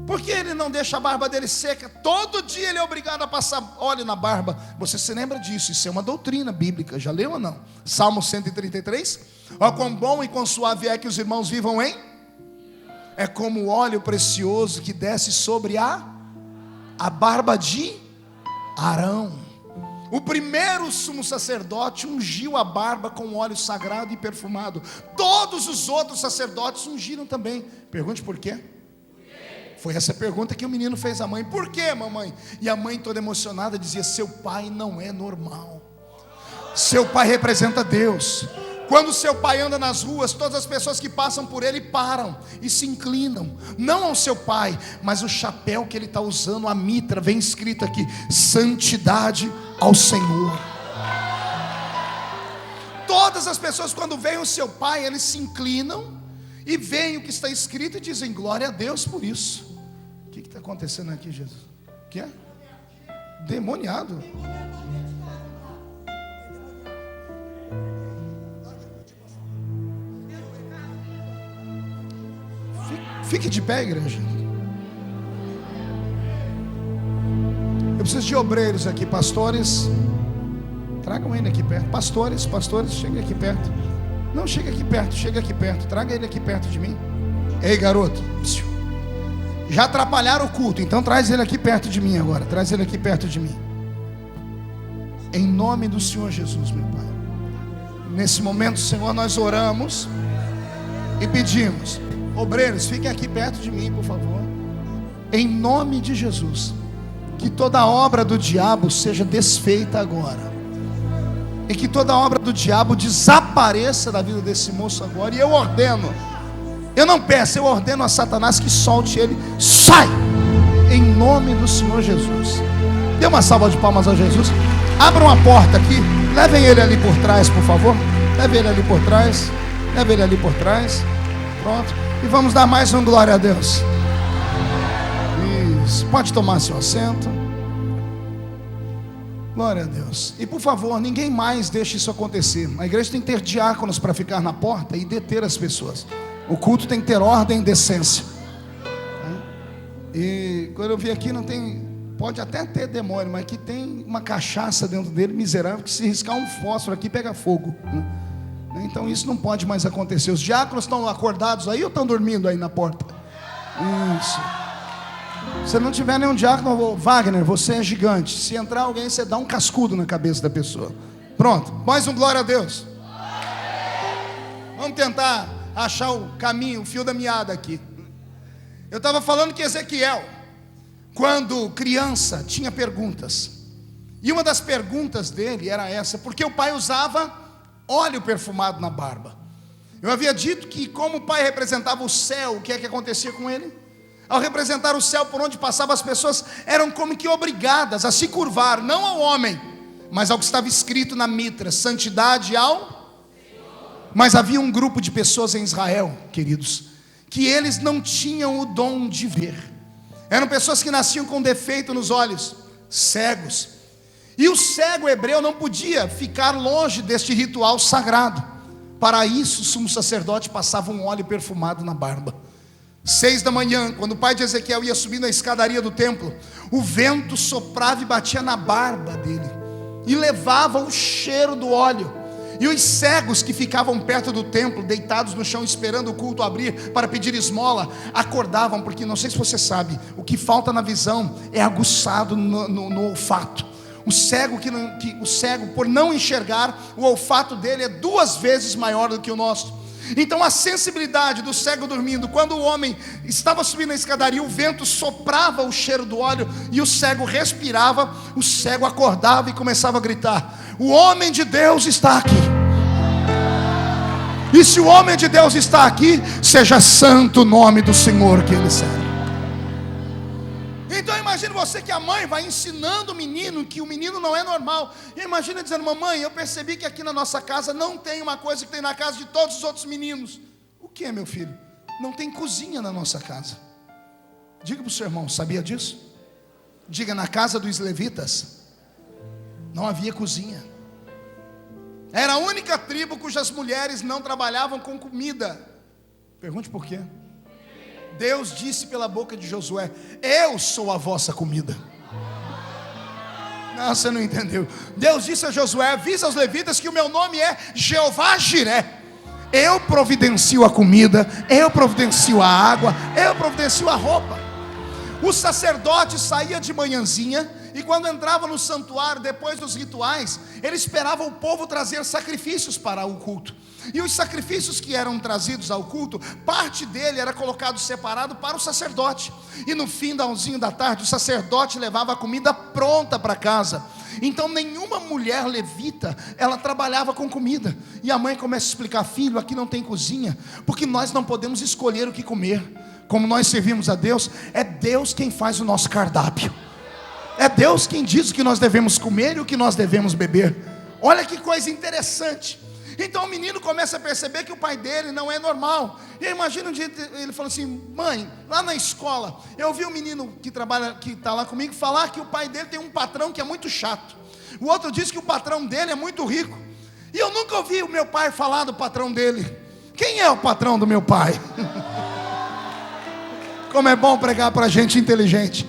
S1: Por que ele não deixa a barba dele seca? Todo dia ele é obrigado a passar óleo na barba. Você se lembra disso? Isso é uma doutrina bíblica. Já leu ou não? Salmo 133. Ó, quão bom e quão suave é que os irmãos vivam em... É como o óleo precioso que desce sobre a barba de Arão. O primeiro sumo sacerdote ungiu a barba com óleo sagrado e perfumado. Todos os outros sacerdotes ungiram também. Pergunte por quê? Foi essa pergunta que o menino fez à mãe: por quê, mamãe? E a mãe, toda emocionada, dizia: seu pai não é normal. Seu pai representa Deus. Quando seu pai anda nas ruas, todas as pessoas que passam por ele param e se inclinam, não ao seu pai, mas o chapéu que ele está usando, a mitra, vem escrito aqui: santidade ao Senhor. Todas as pessoas, quando veem o seu pai, eles se inclinam e veem o que está escrito e dizem: glória a Deus por isso. O que está acontecendo aqui, Jesus? O que é? Demoniado. Fique de pé, igreja. Eu preciso de obreiros aqui, pastores. Tragam ele aqui perto. Pastores, chega aqui perto. Não, chega aqui perto. Traga ele aqui perto de mim. Ei, garoto, já atrapalharam o culto, então traz ele aqui perto de mim agora. Traz ele aqui perto de mim. Em nome do Senhor Jesus, meu Pai. Nesse momento, Senhor, nós oramos e pedimos: obreiros, fiquem aqui perto de mim, por favor. Em nome de Jesus, que toda obra do diabo seja desfeita agora, e que toda obra do diabo desapareça da vida desse moço agora. E eu ordeno, eu não peço, eu ordeno a Satanás que solte ele. Sai! Em nome do Senhor Jesus. Dê uma salva de palmas a Jesus. Abra uma porta aqui. Levem ele ali por trás, por favor. Leve ele ali por trás. Leve ele ali por trás. Pronto. E vamos dar mais um glória a Deus. Isso. Pode tomar seu assento. Glória a Deus. E por favor, ninguém mais deixe isso acontecer. A igreja tem que ter diáconos para ficar na porta e deter as pessoas. O culto tem que ter ordem e decência. E quando eu vi aqui, não tem... Pode até ter demônio, mas aqui tem uma cachaça dentro dele, miserável, que se riscar um fósforo aqui pega fogo. Então isso não pode mais acontecer. Os diáconos estão acordados aí ou estão dormindo aí na porta? Isso. Se não tiver nenhum diácono, Wagner, você é gigante. Se entrar alguém, você dá um cascudo na cabeça da pessoa. Pronto, mais um glória a Deus. Vamos tentar achar o caminho, o fio da meada aqui. Eu estava falando que Ezequiel, quando criança, tinha perguntas. E uma das perguntas dele era essa: porque o pai usava óleo perfumado na barba? Eu havia dito que, como o pai representava o céu, o que é que acontecia com ele? Ao representar o céu por onde passavam, as pessoas eram como que obrigadas a se curvar, não ao homem, mas ao que estava escrito na mitra: santidade ao... Mas havia um grupo de pessoas em Israel, queridos, que eles não tinham o dom de ver. Eram pessoas que nasciam com defeito nos olhos, cegos. E o cego hebreu não podia ficar longe deste ritual sagrado. Para isso, o sumo sacerdote passava um óleo perfumado na barba. 6 da manhã, quando o pai de Ezequiel ia subir na escadaria do templo, o vento soprava e batia na barba dele, e levava o cheiro do óleo. E os cegos que ficavam perto do templo, deitados no chão, esperando o culto abrir para pedir esmola, acordavam, porque não sei se você sabe, o que falta na visão é aguçado no olfato. O cego, o cego, por não enxergar, o olfato dele é 2 vezes maior do que o nosso. Então a sensibilidade do cego dormindo, quando o homem estava subindo a escadaria, o vento soprava o cheiro do óleo e o cego respirava, o cego acordava e começava a gritar: o homem de Deus está aqui. E se o homem de Deus está aqui, seja santo o nome do Senhor que ele serve. Então imagine você que a mãe vai ensinando o menino que o menino não é normal. E imagina dizendo: mamãe, eu percebi que aqui na nossa casa não tem uma coisa que tem na casa de todos os outros meninos. O que, meu filho? Não tem cozinha na nossa casa. Diga para o seu irmão, sabia disso? Diga: na casa dos levitas não havia cozinha. Era a única tribo cujas mulheres não trabalhavam com comida. Pergunte por quê. Deus disse pela boca de Josué: eu sou a vossa comida. Não, você não entendeu. Deus disse a Josué: avisa aos levitas que o meu nome é Jeová Jiré. Eu providencio a comida, eu providencio a água, eu providencio a roupa. O sacerdote saía de manhãzinha, e quando entrava no santuário, depois dos rituais, ele esperava o povo trazer sacrifícios para o culto. E os sacrifícios que eram trazidos ao culto, parte dele era colocado separado para o sacerdote. E no finalzinho da tarde, o sacerdote levava a comida pronta para casa. Então nenhuma mulher levita, ela trabalhava com comida. E a mãe começa a explicar: filho, aqui não tem cozinha, porque nós não podemos escolher o que comer. Como nós servimos a Deus, é Deus quem faz o nosso cardápio. É Deus quem diz o que nós devemos comer e o que nós devemos beber. Olha que coisa interessante. Então o menino começa a perceber que o pai dele não é normal. E imagina um dia ele falou assim: mãe, lá na escola, eu vi um menino que trabalha, que está lá comigo, falar que o pai dele tem um patrão que é muito chato. O outro diz que o patrão dele é muito rico. E eu nunca ouvi o meu pai falar do patrão dele. Quem é o patrão do meu pai? Como é bom pregar para gente inteligente.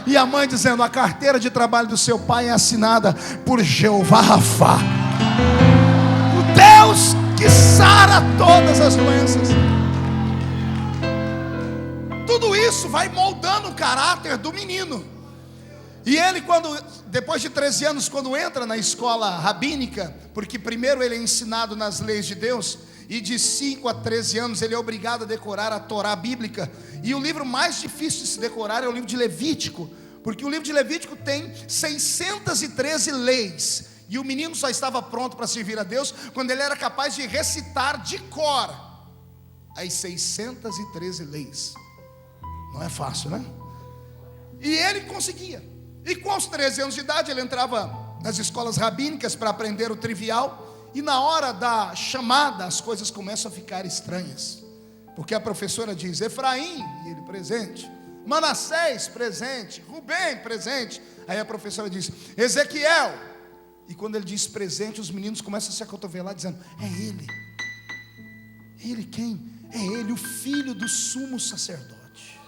S1: E a mãe dizendo: a carteira de trabalho do seu pai é assinada por Jeová Rafá, o Deus que sara todas as doenças. Tudo isso vai moldando o caráter do menino. E ele, depois de 13 anos, quando entra na escola rabínica, porque primeiro ele é ensinado nas leis de Deus, e de 5 a 13 anos ele é obrigado a decorar a Torá bíblica. E o livro mais difícil de se decorar é o livro de Levítico, porque o livro de Levítico tem 613 leis. E o menino só estava pronto para servir a Deus quando ele era capaz de recitar de cor as 613 leis. Não é fácil, né? E ele conseguia. E com os 13 anos de idade ele entrava nas escolas rabínicas para aprender o trivial. E na hora da chamada as coisas começam a ficar estranhas, porque a professora diz: Efraim, e ele presente. Manassés, presente. Rubem, presente. Aí a professora diz: Ezequiel. E quando ele diz presente, os meninos começam a se acotovelar dizendo: é ele. Ele quem? É ele, o filho do sumo sacerdote.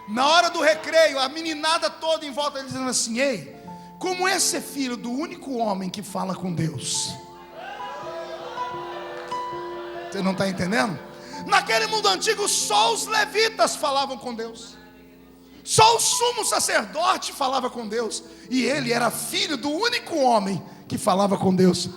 S1: Na hora do recreio, a meninada toda em volta dele dizendo assim: ei, como é ser filho do único homem que fala com Deus? Você não está entendendo? Naquele mundo antigo, só os levitas falavam com Deus. Só o sumo sacerdote falava com Deus. E ele era filho do único homem que falava com Deus.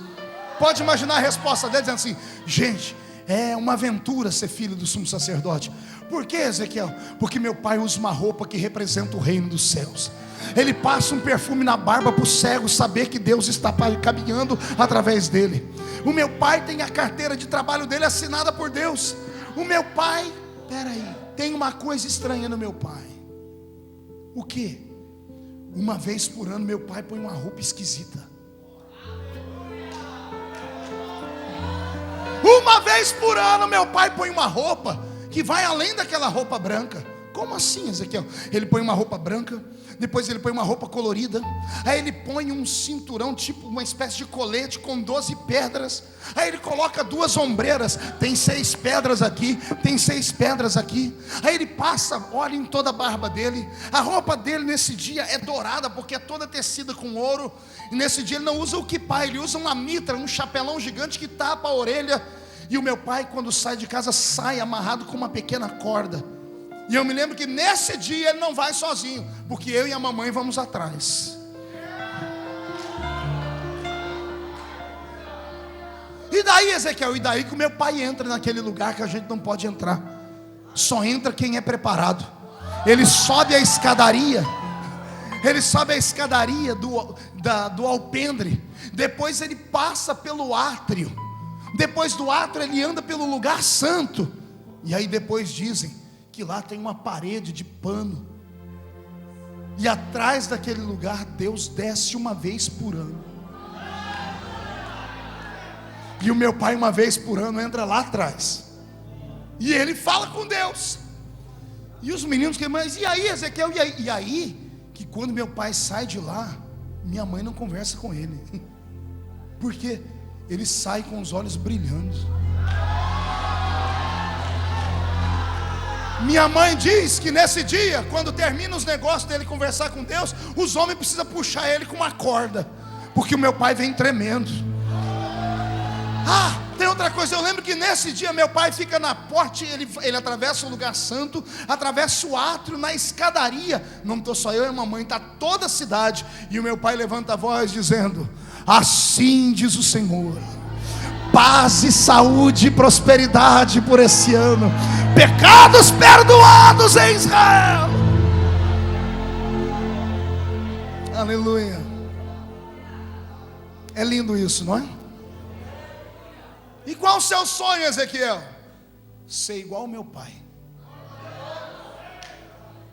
S1: Pode imaginar a resposta dele dizendo assim: gente, é uma aventura ser filho do sumo sacerdote. Por que, Ezequiel? Porque meu pai usa uma roupa que representa o reino dos céus. Ele passa um perfume na barba para o cego saber que Deus está caminhando através dele. O meu pai tem a carteira de trabalho dele assinada por Deus. O meu pai, peraí, tem uma coisa estranha no meu pai. O que? Uma vez por ano meu pai põe uma roupa esquisita. Uma vez por ano meu pai põe uma roupa que vai além daquela roupa branca. como assim, Ezequiel? Ele põe uma roupa branca, depois ele põe uma roupa colorida, aí ele põe um cinturão, tipo uma espécie de colete com 12 pedras, aí ele coloca 2 ombreiras, tem 6 pedras aqui, tem 6 pedras aqui, aí ele passa óleo em toda a barba dele, a roupa dele nesse dia é dourada, porque é toda tecida com ouro, e nesse dia ele não usa o quipá, ele usa uma mitra, um chapelão gigante que tapa a orelha, e o meu pai quando sai de casa, sai amarrado com uma pequena corda, e eu me lembro que nesse dia ele não vai sozinho, porque eu e a mamãe vamos atrás. E daí, Ezequiel? E daí que o meu pai entra naquele lugar que a gente não pode entrar. Só entra quem é preparado. Ele sobe a escadaria. Ele sobe a escadaria do alpendre. Depois ele passa pelo átrio. Depois do átrio ele anda pelo lugar santo. E aí depois dizem que lá tem uma parede de pano, e atrás daquele lugar Deus desce uma vez por ano, e o meu pai uma vez por ano entra lá atrás, e ele fala com Deus, e os meninos que, mas e aí, Ezequiel, e aí que quando meu pai sai de lá, minha mãe não conversa com ele, porque ele sai com os olhos brilhando. Minha mãe diz que nesse dia, quando termina os negócios dele conversar com Deus, os homens precisam puxar ele com uma corda, porque o meu pai vem tremendo. Tem outra coisa, eu lembro que nesse dia meu pai fica na porta, ele atravessa o lugar santo, atravessa o átrio, na escadaria, não estou só eu e a mamãe, está toda a cidade, e o meu pai levanta a voz dizendo: assim diz o Senhor, paz e saúde e prosperidade por esse ano, pecados perdoados em Israel. Aleluia. É lindo isso, não é? E qual o seu sonho, Ezequiel? Ser igual ao meu pai.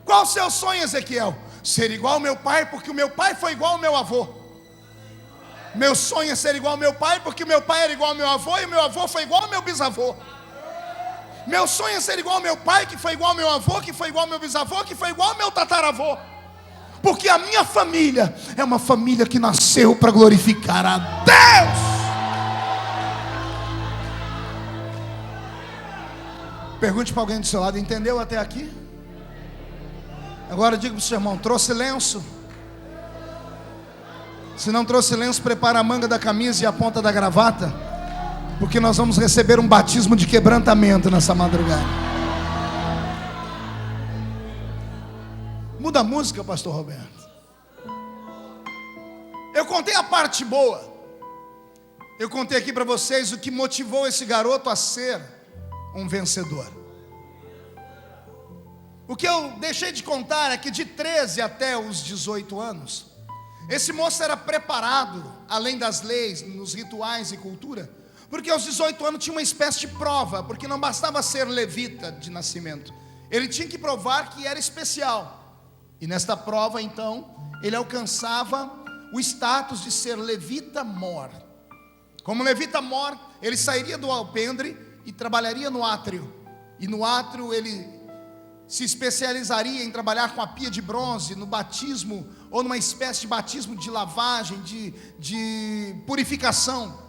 S1: Qual o seu sonho, Ezequiel? Ser igual ao meu pai, porque o meu pai foi igual ao meu avô. Meu sonho é ser igual ao meu pai, porque o meu pai era igual ao meu avô, e o meu avô foi igual ao meu bisavô. Meu sonho é ser igual ao meu pai, que foi igual ao meu avô, que foi igual ao meu bisavô, que foi igual ao meu tataravô. Porque a minha família é uma família que nasceu para glorificar a Deus. Pergunte para alguém do seu lado: entendeu até aqui? Agora diga para o seu irmão: trouxe lenço? Se não trouxe lenço, prepara a manga da camisa e a ponta da gravata, porque nós vamos receber um batismo de quebrantamento nessa madrugada. Muda a música, pastor Roberto. Eu contei a parte boa. Eu contei aqui para vocês o que motivou esse garoto a ser um vencedor. O que eu deixei de contar é que de 13 até os 18 anos, esse moço era preparado, além das leis, nos rituais e cultura, porque aos 18 anos tinha uma espécie de prova, porque não bastava ser levita de nascimento, ele tinha que provar que era especial, e nesta prova então, ele alcançava o status de ser levita mor. Como levita mor, ele sairia do alpendre e trabalharia no átrio, e no átrio ele se especializaria em trabalhar com a pia de bronze, no batismo, ou numa espécie de batismo de lavagem, de purificação.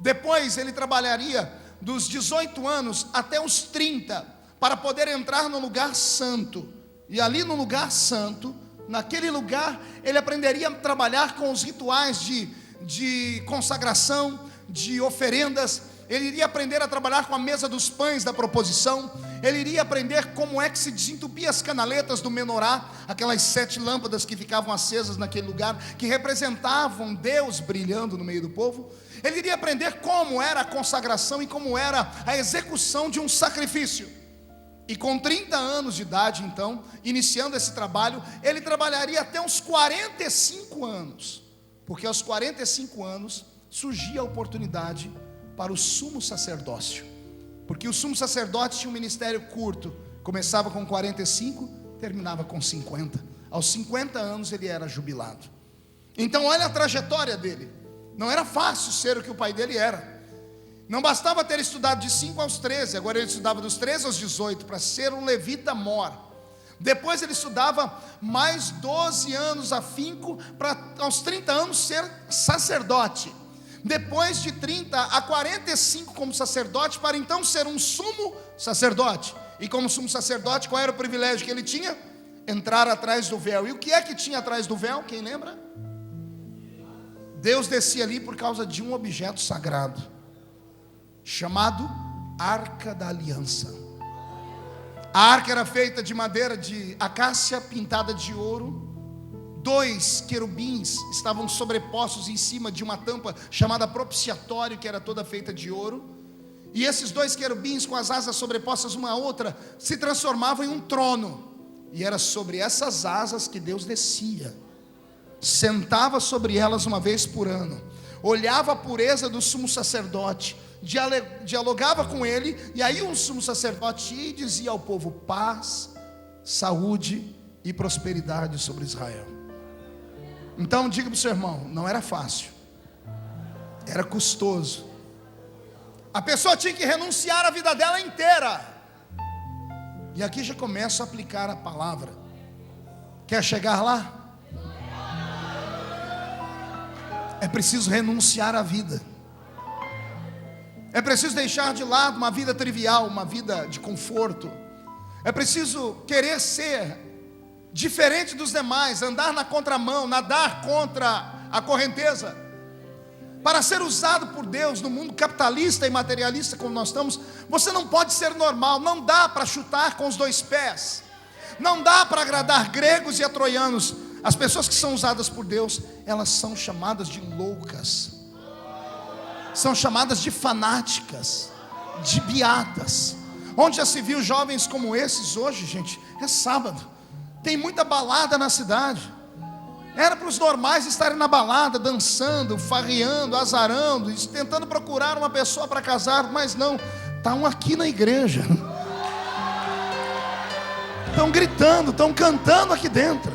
S1: Depois ele trabalharia dos 18 anos até os 30, para poder entrar no lugar santo. E ali no lugar santo, naquele lugar, ele aprenderia a trabalhar com os rituais de consagração, de oferendas. Ele iria aprender a trabalhar com a mesa dos pães da proposição. Ele iria aprender como é que se desentupia as canaletas do menorá, aquelas 7 lâmpadas que ficavam acesas naquele lugar, que representavam Deus brilhando no meio do povo. Ele iria aprender como era a consagração e como era a execução de um sacrifício. E com 30 anos de idade, então, iniciando esse trabalho, ele trabalharia até uns 45 anos, porque aos 45 anos surgia a oportunidade para o sumo sacerdócio, porque o sumo sacerdote tinha um ministério curto, começava com 45, terminava com 50, aos 50 anos ele era jubilado. Então olha a trajetória dele, não era fácil ser o que o pai dele era, não bastava ter estudado de 5 aos 13, agora ele estudava dos 13 aos 18, para ser um levita mor. Depois ele estudava mais 12 anos afinco para aos 30 anos ser sacerdote. Depois de 30 a 45 como sacerdote, para então ser um sumo sacerdote. E como sumo sacerdote, qual era o privilégio que ele tinha? Entrar atrás do véu. E o que é que tinha atrás do véu? Quem lembra? Deus descia ali por causa de um objeto sagrado, chamado Arca da Aliança. A arca era feita de madeira de acácia pintada de ouro. 2 querubins estavam sobrepostos em cima de uma tampa chamada propiciatório, que era toda feita de ouro. E esses 2 querubins, com as asas sobrepostas uma à outra, se transformavam em um trono. E era sobre essas asas que Deus descia, sentava sobre elas uma vez por ano, olhava a pureza do sumo sacerdote, dialogava com ele. E aí o sumo sacerdote ia e dizia ao povo: paz, saúde e prosperidade sobre Israel. Então diga para o seu irmão, não era fácil, era custoso. A pessoa tinha que renunciar a vida dela inteira. E aqui já começo a aplicar a palavra. Quer chegar lá? É preciso renunciar à vida. É preciso deixar de lado uma vida trivial, uma vida de conforto. É preciso querer ser diferente dos demais, andar na contramão, nadar contra a correnteza. Para ser usado por Deus no mundo capitalista e materialista como nós estamos, você não pode ser normal. Não dá para chutar com os 2 pés. Não dá para agradar gregos e a troianos. As pessoas que são usadas por Deus, elas são chamadas de loucas, são chamadas de fanáticas, de beatas. Onde já se viu jovens como esses hoje, gente? É sábado, tem muita balada na cidade. Era para os normais estarem na balada, dançando, farreando, azarando, tentando procurar uma pessoa para casar. Mas não, estão aqui na igreja, estão gritando, estão cantando aqui dentro.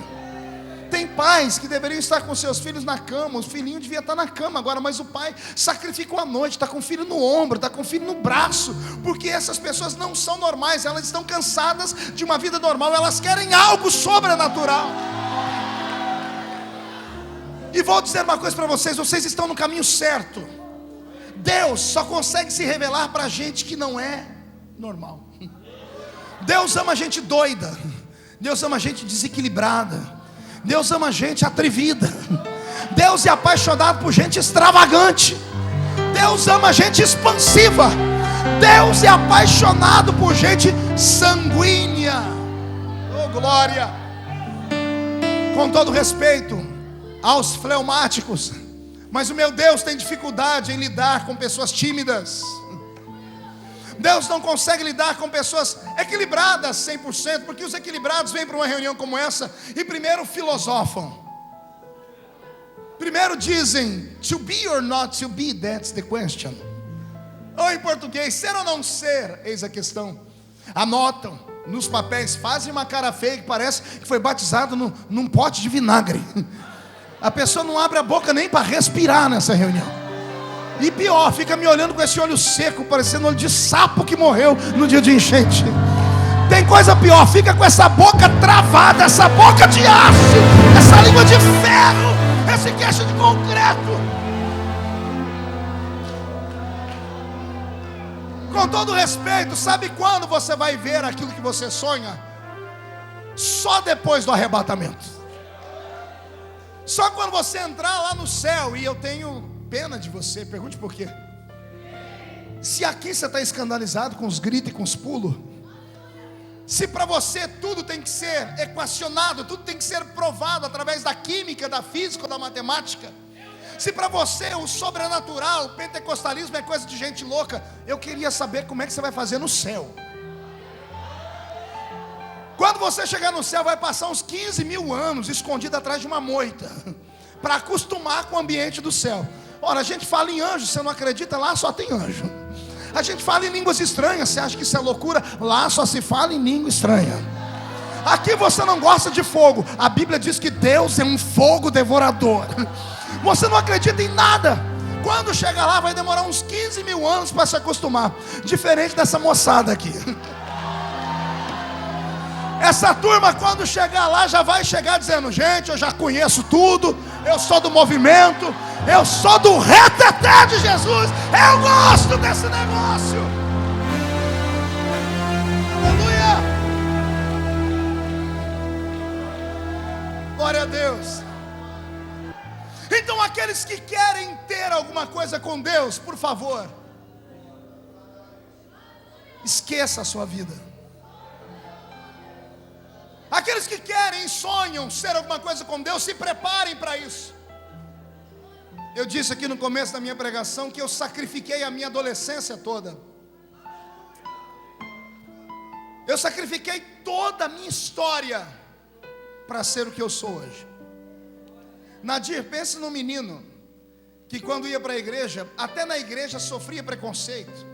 S1: Tem pais que deveriam estar com seus filhos na cama. O filhinho devia estar na cama agora, mas o pai sacrificou a noite, está com o filho no ombro, está com o filho no braço. Porque essas pessoas não são normais, elas estão cansadas de uma vida normal, elas querem algo sobrenatural. E vou dizer uma coisa para vocês: vocês estão no caminho certo. Deus só consegue se revelar para gente que não é normal. Deus ama gente doida, Deus ama gente desequilibrada, Deus ama gente atrevida. Deus é apaixonado por gente extravagante. Deus ama gente expansiva. Deus é apaixonado por gente sanguínea. Oh glória! Com todo respeito aos fleumáticos, mas o meu Deus tem dificuldade em lidar com pessoas tímidas. Deus não consegue lidar com pessoas equilibradas 100%, porque os equilibrados vêm para uma reunião como essa e primeiro filosofam. Primeiro dizem, to be or not to be, that's the question. Ou em português, ser ou não ser, eis a questão. Anotam nos papéis, fazem uma cara feia que parece que foi batizado num pote de vinagre. A pessoa não abre a boca nem para respirar nessa reunião. E pior, fica me olhando com esse olho seco, parecendo olho de sapo que morreu no dia de enchente. Tem coisa pior, fica com essa boca travada, essa boca de aço, essa língua de ferro, esse queixo de concreto. Com todo respeito, sabe quando você vai ver aquilo que você sonha? Só depois do arrebatamento. Só quando você entrar lá no céu. E eu tenho pena de você, pergunte por quê. Se aqui você está escandalizado com os gritos e com os pulos, se para você tudo tem que ser equacionado, tudo tem que ser provado através da química, da física ou da matemática, se para você o sobrenatural, o pentecostalismo é coisa de gente louca, eu queria saber como é que você vai fazer no céu. Quando você chegar no céu, vai passar uns 15 mil anos escondido atrás de uma moita, para acostumar com o ambiente do céu. Ora, a gente fala em anjo, você não acredita? Lá só tem anjo. A gente fala em línguas estranhas, você acha que isso é loucura? Lá só se fala em língua estranha. Aqui você não gosta de fogo. A Bíblia diz que Deus é um fogo devorador. Você não acredita em nada. Quando chegar lá vai demorar uns 15 mil anos para se acostumar. Diferente dessa moçada aqui. Essa turma, quando chegar lá, já vai chegar dizendo: gente, eu já conheço tudo, eu sou do movimento, eu sou do reteté de Jesus, eu gosto desse negócio. Aleluia! Glória a Deus. Então, aqueles que querem ter alguma coisa com Deus, por favor, esqueça a sua vida. Aqueles que querem e sonham ser alguma coisa com Deus, se preparem para isso. Eu disse aqui no começo da minha pregação que eu sacrifiquei a minha adolescência toda. Eu sacrifiquei toda a minha história para ser o que eu sou hoje. Nadir, pense num menino que quando ia para a igreja, até na igreja sofria preconceito,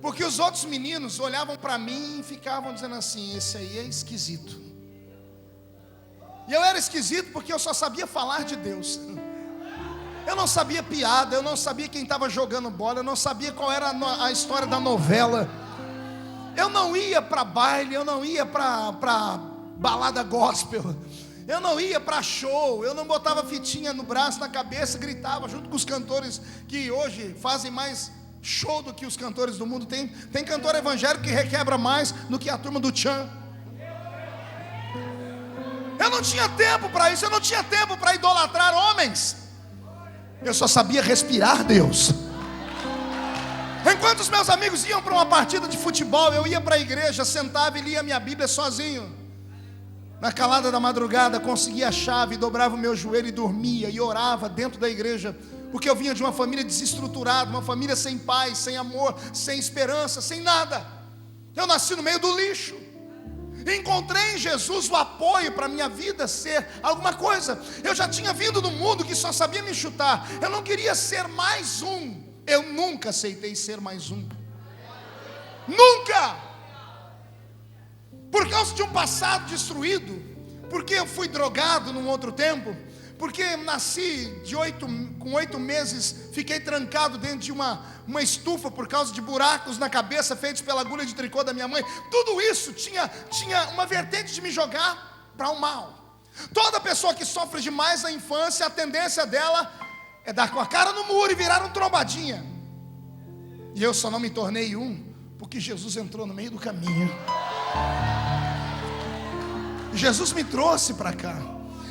S1: porque os outros meninos olhavam para mim e ficavam dizendo assim: esse aí é esquisito. E eu era esquisito porque eu só sabia falar de Deus. Eu não sabia piada, eu não sabia quem estava jogando bola, eu não sabia qual era a história da novela. Eu não ia para baile, eu não ia para balada gospel, eu não ia para show, eu não botava fitinha no braço, na cabeça, gritava junto com os cantores que hoje fazem mais show do que os cantores do mundo. Tem cantor evangélico que requebra mais do que a turma do Tchan. Eu não tinha tempo para isso, eu não tinha tempo para idolatrar homens. Eu só sabia respirar Deus. Enquanto os meus amigos iam para uma partida de futebol, eu ia para a igreja, sentava e lia minha Bíblia sozinho. Na calada da madrugada, conseguia a chave, dobrava o meu joelho e dormia e orava dentro da igreja, porque eu vinha de uma família desestruturada, uma família sem paz, sem amor, sem esperança, sem nada. Eu nasci no meio do lixo. Encontrei em Jesus o apoio para a minha vida ser alguma coisa. Eu já tinha vindo do mundo que só sabia me chutar. Eu não queria ser mais um. Eu nunca aceitei ser mais um. Nunca. Por causa de um passado destruído, porque eu fui drogado num outro tempo, porque nasci com 8 meses, fiquei trancado dentro de uma estufa por causa de buracos na cabeça feitos pela agulha de tricô da minha mãe. Tudo isso tinha uma vertente de me jogar para o mal. Toda pessoa que sofre demais na infância, a tendência dela é dar com a cara no muro e virar um trombadinha. E eu só não me tornei um porque Jesus entrou no meio do caminho. Jesus me trouxe para cá.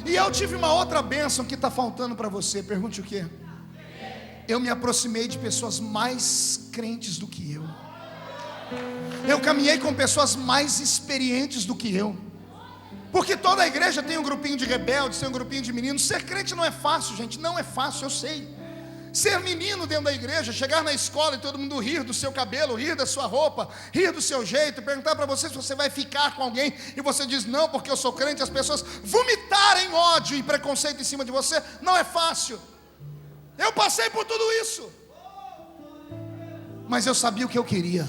S1: E eu tive uma outra bênção que está faltando para você. Pergunte o quê? Eu me aproximei de pessoas mais crentes do que eu. Eu caminhei com pessoas mais experientes do que eu. Porque toda a igreja tem um grupinho de rebeldes, tem um grupinho de meninos. Ser crente não é fácil, gente, não é fácil, eu sei. Ser menino dentro da igreja, chegar na escola e todo mundo rir do seu cabelo, rir da sua roupa, rir do seu jeito, perguntar para você se você vai ficar com alguém e você diz não porque eu sou crente, as pessoas vomitarem ódio e preconceito em cima de você, não é fácil. Eu passei por tudo isso, mas eu sabia o que eu queria.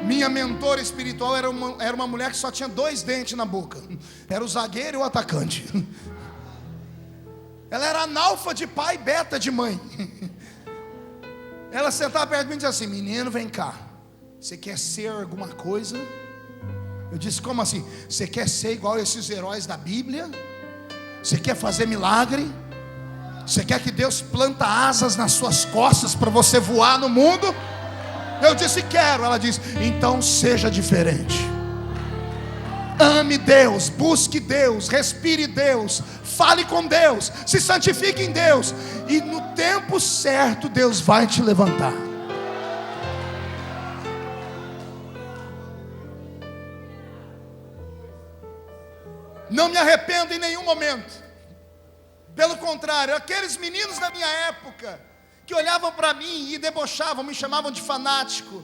S1: Minha mentora espiritual era uma mulher que só tinha 2 dentes na boca. Era o zagueiro e o atacante. Ela era analfa de pai e beta de mãe. Ela sentava perto de mim e dizia assim: menino, vem cá, você quer ser alguma coisa? Eu disse: como assim? Você quer ser igual a esses heróis da Bíblia? Você quer fazer milagre? Você quer que Deus planta asas nas suas costas para você voar no mundo? Eu disse: quero. Ela disse: então seja diferente. Ame Deus, busque Deus, respire Deus, fale com Deus, se santifique em Deus, e no tempo certo Deus vai te levantar. Não me arrependo em nenhum momento. Pelo contrário, aqueles meninos da minha época que olhavam para mim e debochavam, me chamavam de fanático,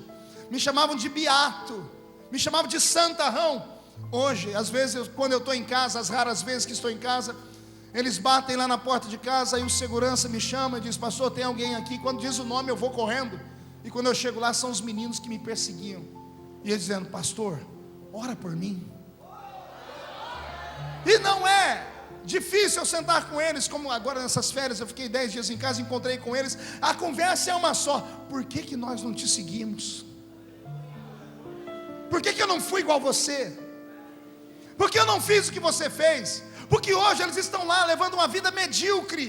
S1: me chamavam de beato, me chamavam de santarrão. Hoje, às vezes, quando eu estou em casa, as raras vezes que estou em casa, eles batem lá na porta de casa, aí o segurança me chama e diz: pastor, tem alguém aqui? Quando diz o nome eu vou correndo, e quando eu chego lá são os meninos que me perseguiam, e eles dizendo: pastor, ora por mim. E não é difícil eu sentar com eles, como agora nessas férias, eu fiquei 10 dias em casa, encontrei com eles, a conversa é uma só: por que nós não te seguimos? Por que eu não fui igual você? Por que eu não fiz o que você fez? Porque hoje eles estão lá levando uma vida medíocre,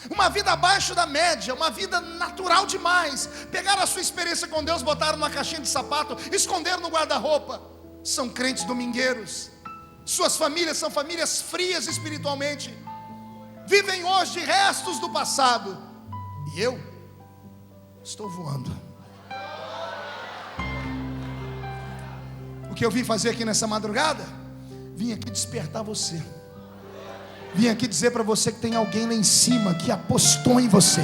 S1: uma vida abaixo da média, uma vida natural demais. Pegaram a sua experiência com Deus, botaram numa caixinha de sapato, esconderam no guarda-roupa. São crentes domingueiros. Suas famílias são famílias frias espiritualmente. Vivem hoje de restos do passado. E eu estou voando. O que eu vim fazer aqui nessa madrugada? Vim aqui despertar você. Vim aqui dizer para você que tem alguém lá em cima que apostou em você.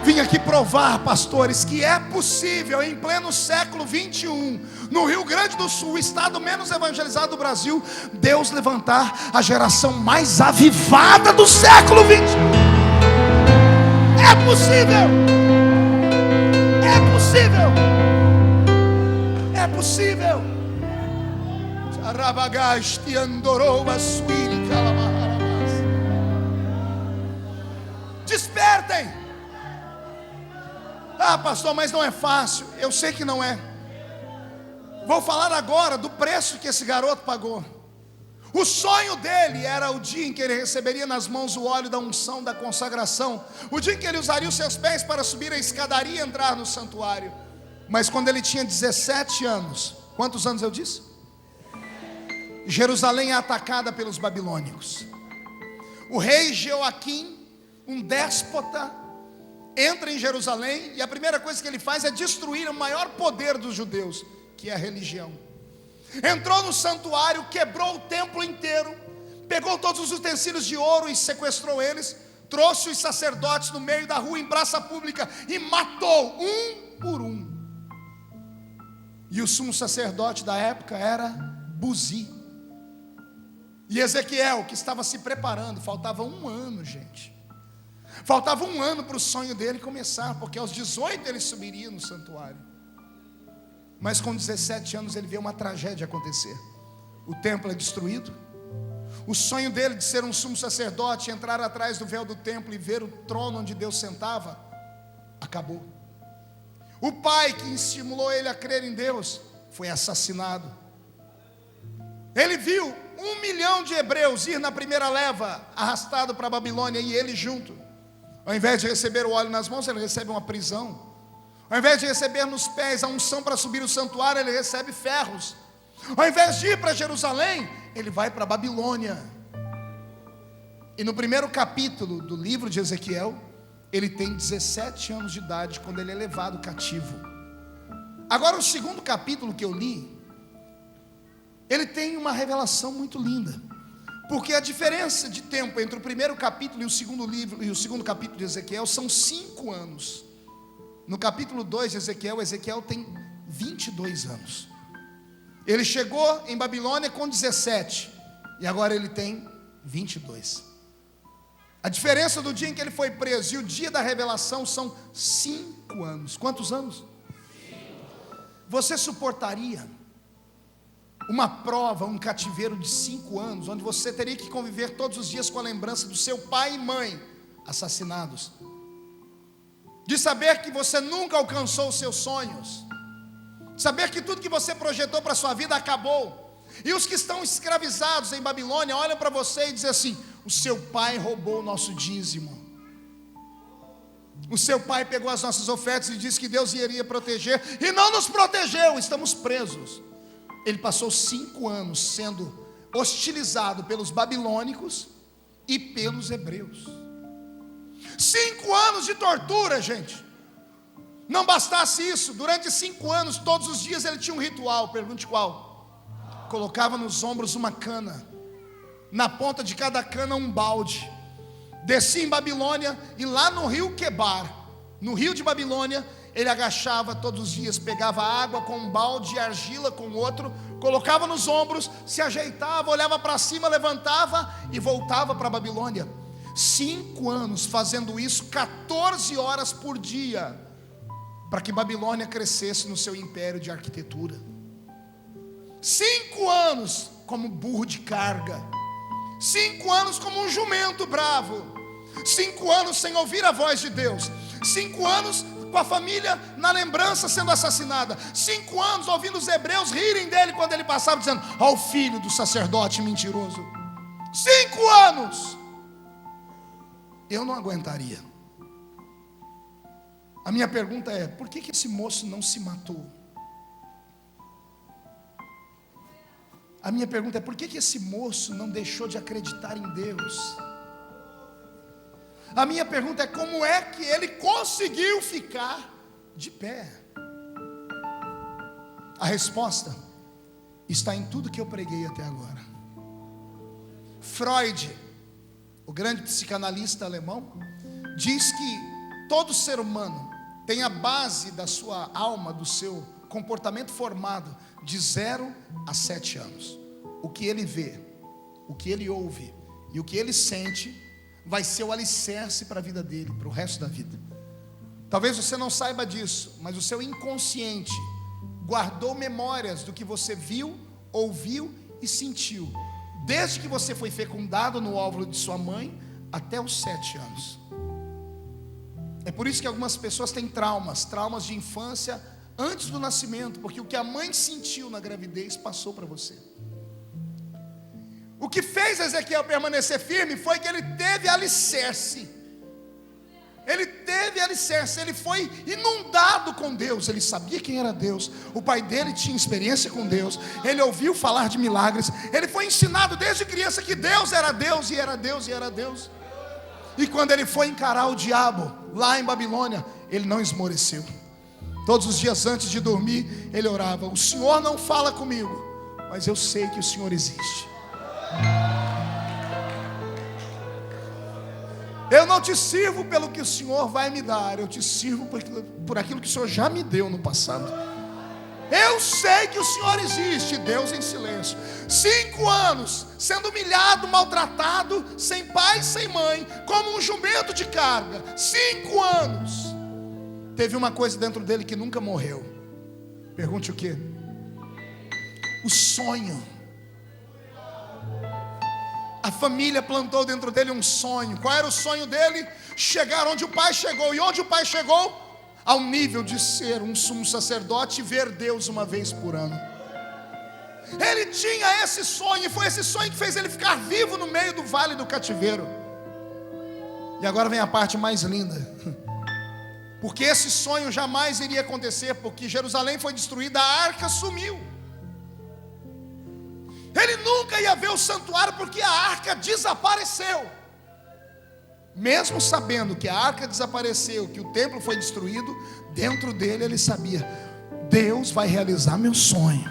S1: Vim aqui provar, pastores, que é possível em pleno século 21, no Rio Grande do Sul, o estado menos evangelizado do Brasil, Deus levantar a geração mais avivada do século 21. É possível. É possível. É possível. Despertem. Ah, pastor, mas não é fácil. Eu sei que não é. Vou falar agora do preço que esse garoto pagou. O sonho dele era o dia em que ele receberia nas mãos o óleo da unção, da consagração. O dia em que ele usaria os seus pés para subir a escadaria e entrar no santuário. Mas quando ele tinha 17 anos, quantos anos eu disse? Jerusalém é atacada pelos babilônicos. O rei Jeoaquim, um déspota, entra em Jerusalém e a primeira coisa que ele faz é destruir o maior poder dos judeus, que é a religião. Entrou no santuário, quebrou o templo inteiro, pegou todos os utensílios de ouro e sequestrou eles, trouxe os sacerdotes no meio da rua em praça pública e matou um por um. E o sumo sacerdote da época era Buzi. E Ezequiel, que estava se preparando, faltava um ano, gente. Faltava um ano para o sonho dele começar, porque aos 18 ele subiria no santuário. Mas com 17 anos ele vê uma tragédia acontecer. O templo é destruído. O sonho dele de ser um sumo sacerdote, entrar atrás do véu do templo e ver o trono onde Deus sentava, acabou. O pai que estimulou ele a crer em Deus foi assassinado. Ele viu 1 milhão de hebreus ir na primeira leva, arrastado para a Babilônia, e ele junto. Ao invés de receber o óleo nas mãos, ele recebe uma prisão. Ao invés de receber nos pés a unção para subir o santuário, ele recebe ferros. Ao invés de ir para Jerusalém, ele vai para a Babilônia. E no primeiro capítulo do livro de Ezequiel, ele tem 17 anos de idade quando ele é levado cativo. Agora o segundo capítulo que eu li, ele tem uma revelação muito linda. Porque a diferença de tempo entre o primeiro capítulo e o segundo livro e o segundo capítulo de Ezequiel são 5 anos. No capítulo 2 de Ezequiel, Ezequiel tem 22 anos. Ele chegou em Babilônia com 17 e agora ele tem 22. A diferença do dia em que ele foi preso e o dia da revelação são 5 anos. Quantos anos? 5. Você suportaria uma prova, um cativeiro de 5 anos, onde você teria que conviver todos os dias com a lembrança do seu pai e mãe assassinados, de saber que você nunca alcançou os seus sonhos, de saber que tudo que você projetou para a sua vida acabou, e os que estão escravizados em Babilônia olham para você e dizem assim: o seu pai roubou o nosso dízimo, o seu pai pegou as nossas ofertas e disse que Deus iria proteger, e não nos protegeu, estamos presos. Ele passou 5 anos sendo hostilizado pelos babilônicos e pelos hebreus. 5 anos de tortura, gente. Não bastasse isso, durante 5 anos, todos os dias ele tinha um ritual. Pergunte qual? Colocava nos ombros uma cana, na ponta de cada cana um balde. Descia em Babilônia e lá no rio Quebar, no rio de Babilônia, ele agachava todos os dias, pegava água com um balde e argila com outro, colocava nos ombros, se ajeitava, olhava para cima, levantava e voltava para a Babilônia. 5 anos fazendo isso, 14 horas por dia, para que Babilônia crescesse no seu império de arquitetura. 5 anos como burro de carga, 5 anos como um jumento bravo, 5 anos sem ouvir a voz de Deus, 5 anos com a família na lembrança sendo assassinada. 5 anos ouvindo os hebreus rirem dele quando ele passava, dizendo: ó, o filho do sacerdote mentiroso. 5 anos. Eu não aguentaria. A minha pergunta é: por que esse moço não se matou? A minha pergunta é: por que esse moço não deixou de acreditar em Deus? A minha pergunta é: como é que ele conseguiu ficar de pé? A resposta está em tudo que eu preguei até agora. Freud, o grande psicanalista alemão, diz que todo ser humano tem a base da sua alma, do seu comportamento formado de 0 a 7 anos. O que ele vê, o que ele ouve e o que ele sente vai ser o alicerce para a vida dele, para o resto da vida. Talvez você não saiba disso, mas o seu inconsciente guardou memórias do que você viu, ouviu e sentiu, desde que você foi fecundado no óvulo de sua mãe até os 7 anos. É por isso que algumas pessoas têm traumas de infância antes do nascimento, porque o que a mãe sentiu na gravidez passou para você. O que fez Ezequiel permanecer firme foi que ele teve alicerce. Ele foi inundado com Deus. Ele sabia quem era Deus. O pai dele tinha experiência com Deus. Ele ouviu falar de milagres. Ele foi ensinado desde criança que Deus era Deus, e era Deus, e era Deus. E quando ele foi encarar o diabo lá em Babilônia, ele não esmoreceu. Todos os dias antes de dormir, ele orava: o Senhor não fala comigo, mas eu sei que o Senhor existe. Eu não te sirvo pelo que o Senhor vai me dar, eu te sirvo por aquilo que o Senhor já me deu no passado. Eu sei que o Senhor existe. Deus em silêncio. 5 anos sendo humilhado, maltratado, sem pai, sem mãe, como um jumento de carga. 5 anos. Teve uma coisa dentro dele que nunca morreu. Pergunte o quê? O sonho. A família plantou dentro dele um sonho. Qual era o sonho dele? Chegar onde o pai chegou. E onde o pai chegou? Ao nível de ser um sumo sacerdote e ver Deus uma vez por ano. Ele tinha esse sonho, e foi esse sonho que fez ele ficar vivo no meio do vale do cativeiro. E agora vem a parte mais linda. Porque esse sonho jamais iria acontecer, porque Jerusalém foi destruída, a arca sumiu. Ele nunca ia ver o santuário, porque a arca desapareceu. Mesmo sabendo que a arca desapareceu, que o templo foi destruído, dentro dele ele sabia: Deus vai realizar meu sonho.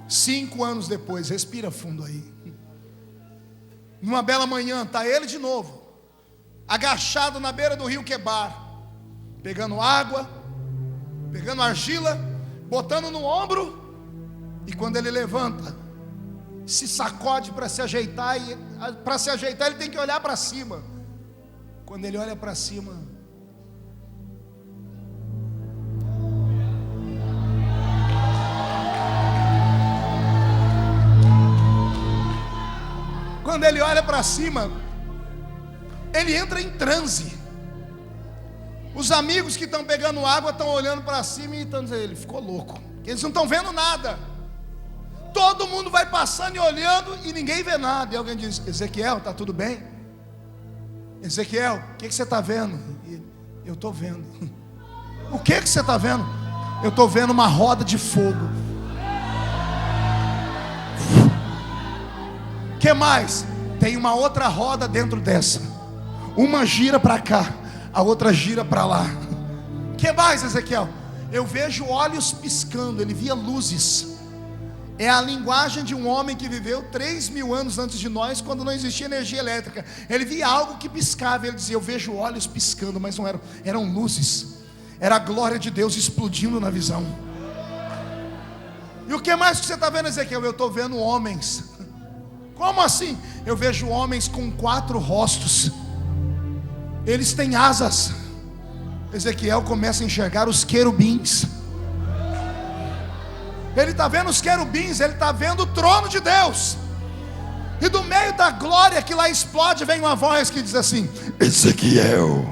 S1: 5 anos depois, respira fundo aí. Numa bela manhã, está ele de novo, agachado na beira do rio Quebar, pegando água, pegando argila, botando no ombro. E quando ele levanta, se sacode para se ajeitar, e para se ajeitar ele tem que olhar para cima. Quando ele olha para cima, ele entra em transe. Os amigos que estão pegando água estão olhando para cima e estão dizendo: ele ficou louco, eles não estão vendo nada. Todo mundo vai passando e olhando e ninguém vê nada. E alguém diz: Ezequiel, está tudo bem? Ezequiel, o que você está vendo? E eu estou vendo. O que você está vendo? Eu estou vendo uma roda de fogo. O que mais? Tem uma outra roda dentro dessa. Uma gira para cá, a outra gira para lá. O que mais, Ezequiel? Eu vejo olhos piscando. Ele via luzes. É a linguagem de um homem que viveu 3.000 anos antes de nós, quando não existia energia elétrica. Ele via algo que piscava. Ele dizia: eu vejo olhos piscando, mas não eram luzes. Era a glória de Deus explodindo na visão. E o que mais que você está vendo, Ezequiel? Eu estou vendo homens. Como assim? Eu vejo homens com 4 rostos. Eles têm asas. Ezequiel começa a enxergar os querubins. Ele está vendo os querubins, ele está vendo o trono de Deus. E do meio da glória que lá explode, vem uma voz que diz assim: Ezequiel,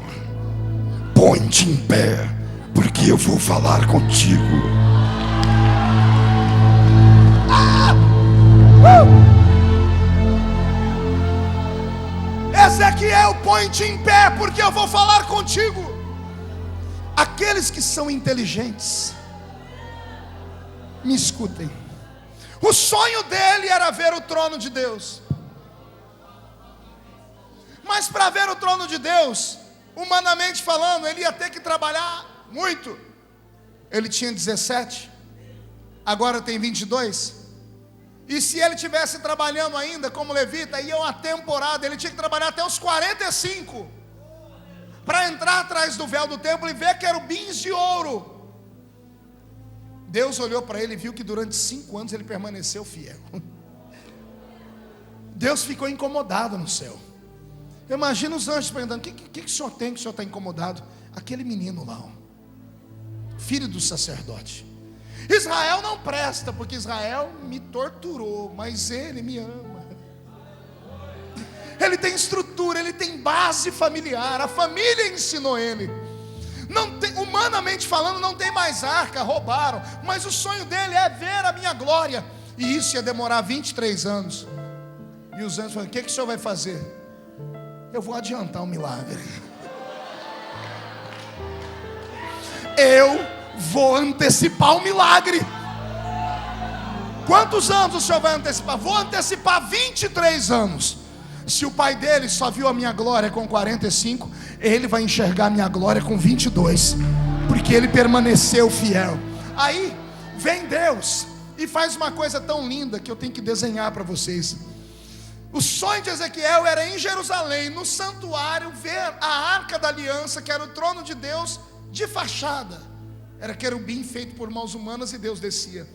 S1: põe-te em pé, porque eu vou falar contigo. Ezequiel, põe-te em pé, porque eu vou falar contigo. Aqueles que são inteligentes, me escutem. O sonho dele era ver o trono de Deus. Mas para ver o trono de Deus, humanamente falando, ele ia ter que trabalhar muito. Ele tinha 17, agora tem 22. E se ele tivesse trabalhando ainda como levita, ia uma temporada, ele tinha que trabalhar até os 45 para entrar atrás do véu do templo e ver querubins de ouro. Deus olhou para ele e viu que durante 5 anos ele permaneceu fiel. Deus ficou incomodado no céu. Imagina os anjos perguntando: o que o senhor tem que o senhor está incomodado? Aquele menino lá, filho do sacerdote. Israel não presta, porque Israel me torturou, mas ele me ama. Ele tem estrutura, ele tem base familiar, a família ensinou ele. Não tem, humanamente falando, não tem mais arca, roubaram, mas o sonho dele é ver a minha glória. E isso ia demorar 23 anos. E os anjos falaram: o que o senhor vai fazer? Eu vou adiantar um milagre. Eu vou antecipar o milagre. Quantos anos o senhor vai antecipar? Vou antecipar 23 anos. Se o pai dele só viu a minha glória com 45, ele vai enxergar a minha glória com 22, porque ele permaneceu fiel. Aí vem Deus e faz uma coisa tão linda que eu tenho que desenhar para vocês. O sonho de Ezequiel era em Jerusalém, no santuário, ver a arca da aliança, que era o trono de Deus, de fachada. Era querubim feito por mãos humanas e Deus descia.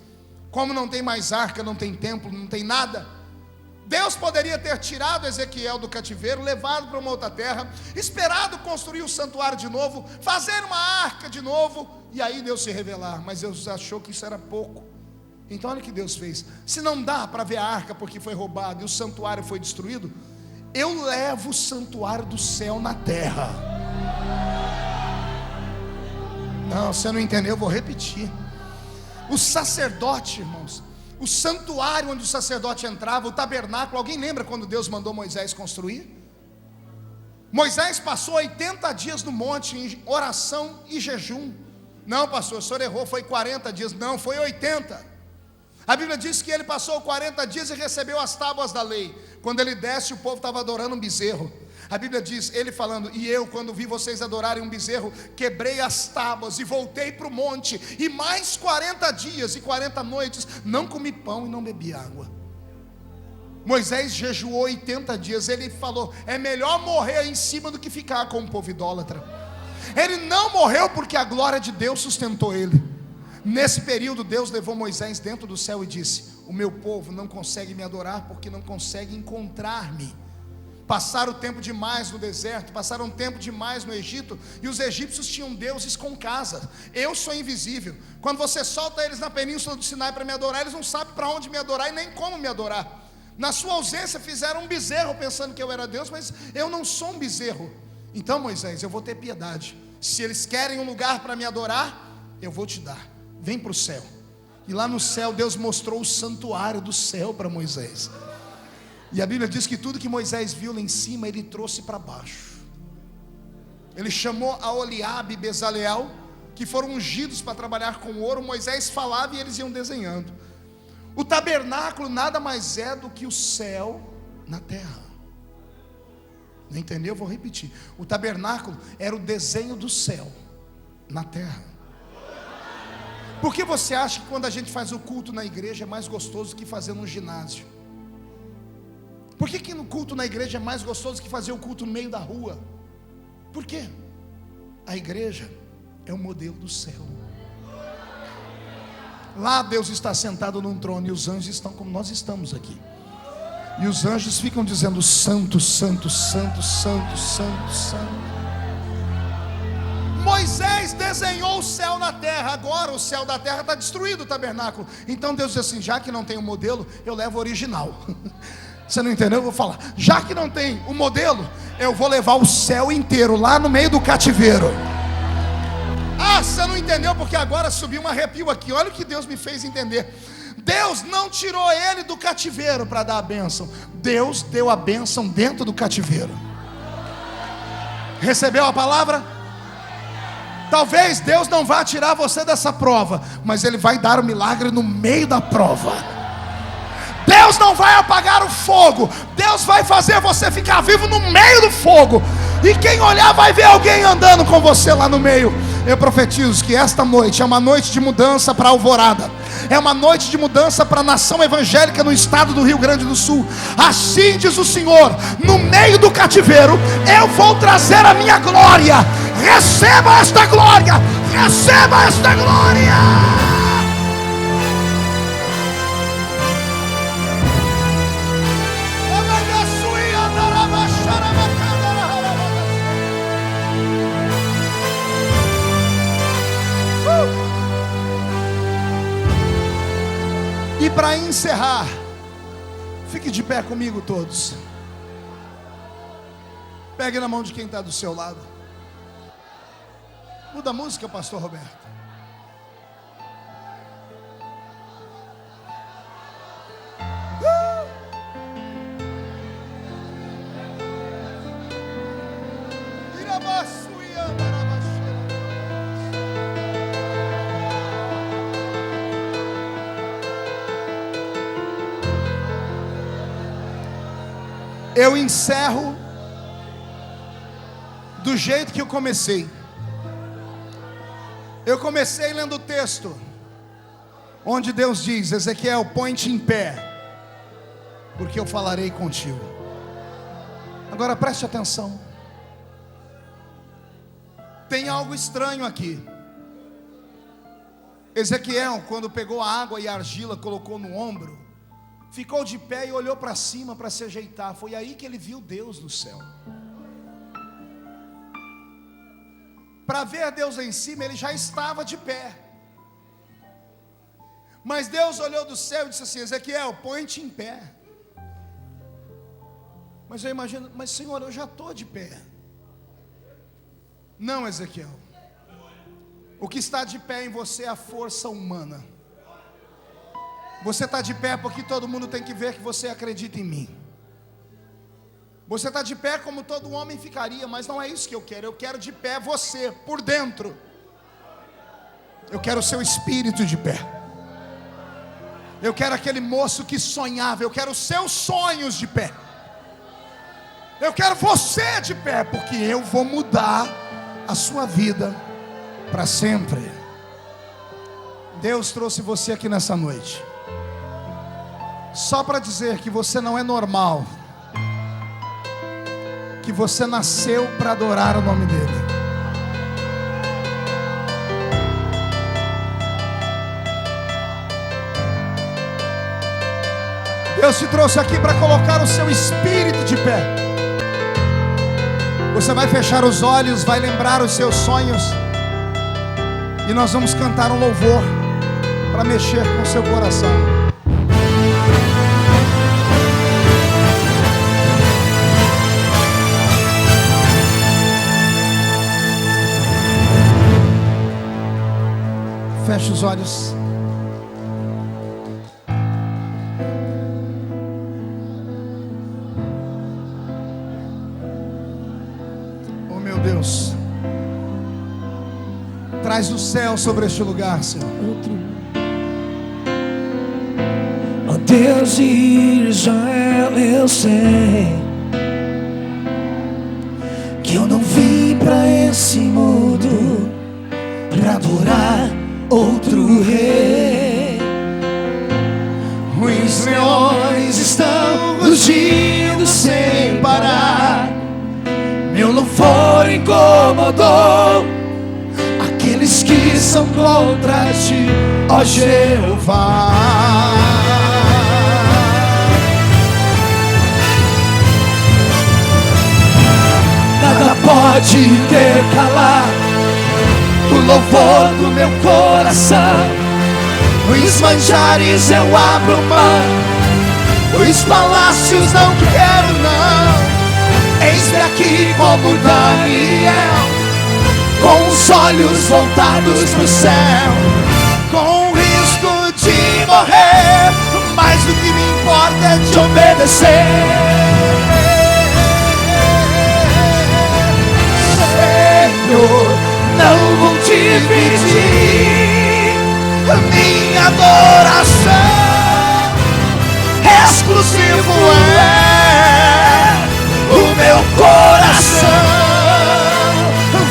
S1: Como não tem mais arca, não tem templo, não tem nada, Deus poderia ter tirado Ezequiel do cativeiro, levado para uma outra terra, esperado construir o santuário de novo, fazer uma arca de novo, e aí Deus se revelar. Mas Deus achou que isso era pouco. Então olha o que Deus fez: se não dá para ver a arca porque foi roubado e o santuário foi destruído, eu levo o santuário do céu na terra. Não, você não entendeu, eu vou repetir. O sacerdote, irmãos, o santuário onde o sacerdote entrava, o tabernáculo, alguém lembra quando Deus mandou Moisés construir? Moisés passou 80 dias no monte em oração e jejum. Não, pastor, o senhor errou, foi 40 dias. Não, foi 80. A Bíblia diz que ele passou 40 dias e recebeu as tábuas da lei. Quando ele desce, o povo estava adorando um bezerro. A Bíblia diz, ele falando: e eu, quando vi vocês adorarem um bezerro, quebrei as tábuas e voltei para o monte, e mais 40 dias e 40 noites não comi pão e não bebi água. Moisés jejuou 80 dias. Ele falou: é melhor morrer em cima do que ficar com o povo idólatra. Ele não morreu porque a glória de Deus sustentou ele. Nesse período Deus levou Moisés dentro do céu e disse: o meu povo não consegue me adorar porque não consegue encontrar-me. Passaram tempo demais no deserto, passaram tempo demais no Egito, e os egípcios tinham deuses com casa. Eu sou invisível. Quando você solta eles na península do Sinai para me adorar, eles não sabem para onde me adorar e nem como me adorar. Na sua ausência fizeram um bezerro pensando que eu era Deus, mas eu não sou um bezerro. Então, Moisés, eu vou ter piedade. Se eles querem um lugar para me adorar, eu vou te dar. Vem para o céu. E lá no céu Deus mostrou o santuário do céu para Moisés. E a Bíblia diz que tudo que Moisés viu lá em cima, ele trouxe para baixo. Ele chamou a Oliabe e Bezaleel, que foram ungidos para trabalhar com ouro. Moisés falava e eles iam desenhando. O tabernáculo nada mais é do que o céu na terra. Não entendeu? Eu vou repetir. O tabernáculo era o desenho do céu na terra. Por que você acha que quando a gente faz o culto na igreja é mais gostoso que fazer num ginásio? Por que no culto na igreja é mais gostoso que fazer o culto no meio da rua? Por quê? A igreja é o modelo do céu. Lá Deus está sentado num trono e os anjos estão como nós estamos aqui. E os anjos ficam dizendo: santo, santo, santo, santo, santo, santo. Moisés desenhou o céu na terra. Agora o céu da terra está destruído, o tabernáculo. Então Deus diz assim: já que não tem um modelo, eu levo o original. Você não entendeu? Eu vou falar. Já que não tem o modelo, eu vou levar o céu inteiro lá no meio do cativeiro. Ah, você não entendeu porque agora subiu um arrepio aqui. Olha o que Deus me fez entender. Deus não tirou ele do cativeiro para dar a bênção. Deus deu a bênção dentro do cativeiro. Recebeu a palavra? Talvez Deus não vá tirar você dessa prova, mas Ele vai dar o milagre no meio da prova. Deus não vai apagar o fogo. Deus vai fazer você ficar vivo no meio do fogo. E quem olhar vai ver alguém andando com você lá no meio. Eu profetizo que esta noite é uma noite de mudança para a Alvorada. É uma noite de mudança para a nação evangélica no estado do Rio Grande do Sul. Assim diz o Senhor: no meio do cativeiro eu vou trazer a minha glória. Receba esta glória. Receba esta glória. E para encerrar, fique de pé comigo todos. Pegue na mão de quem está do seu lado. Muda a música, pastor Roberto. Eu encerro do jeito que eu comecei. Eu comecei lendo o texto onde Deus diz: Ezequiel, põe-te em pé, porque eu falarei contigo. Agora preste atenção. Tem algo estranho aqui. Ezequiel, quando pegou a água e a argila, colocou no ombro, ficou de pé e olhou para cima para se ajeitar. Foi aí que ele viu Deus no céu. Para ver Deus lá em cima, ele já estava de pé. Mas Deus olhou do céu e disse assim: Ezequiel, põe-te em pé. Mas eu imagino: mas Senhor, eu já estou de pé. Não, Ezequiel. O que está de pé em você é a força humana. Você está de pé porque todo mundo tem que ver que você acredita em mim. Você está de pé como todo homem ficaria, mas não é isso que eu quero. Eu quero de pé você, por dentro. Eu quero o seu espírito de pé. Eu quero aquele moço que sonhava. Eu quero os seus sonhos de pé. Eu quero você de pé, porque eu vou mudar a sua vida para sempre. Deus trouxe você aqui nessa noite só para dizer que você não é normal, que você nasceu para adorar o nome dele. Deus te trouxe aqui para colocar o seu espírito de pé. Você vai fechar os olhos, vai lembrar os seus sonhos, e nós vamos cantar um louvor para mexer com o seu coração. Feche os olhos. Oh meu Deus, traz o céu sobre este lugar, Senhor.
S2: Oh Deus de Israel, eu sei que eu não vim pra esse mundo pra adorar outro rei. Os leões estão rugindo sem parar. Meu louvor incomodou aqueles que são contra ti, ó Jeová. Nada pode intercalar o louvor do meu coração. Nos manjares eu abro mão Os palácios não quero não. Eis-me aqui como Daniel, com os olhos voltados pro céu, com o risco de morrer, mas o que me importa é te obedecer. Senhor, não vou dividir minha adoração. Exclusivo é o meu coração.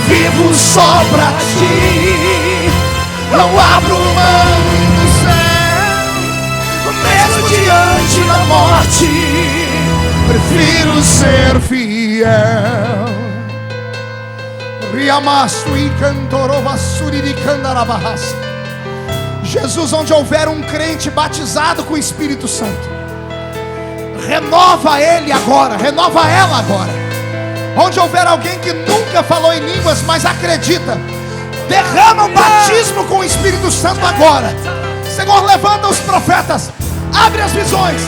S2: Vivo só pra ti, não abro mão do céu. Mesmo diante da morte, prefiro ser fiel. Riamastu e cantorovassuri de candarabahas. Jesus, onde houver um crente batizado com o Espírito Santo, renova ele agora, renova ela agora. Onde houver alguém que nunca falou em línguas, mas acredita, derrama um batismo com o Espírito Santo agora. Senhor, levanta os profetas, abre as visões,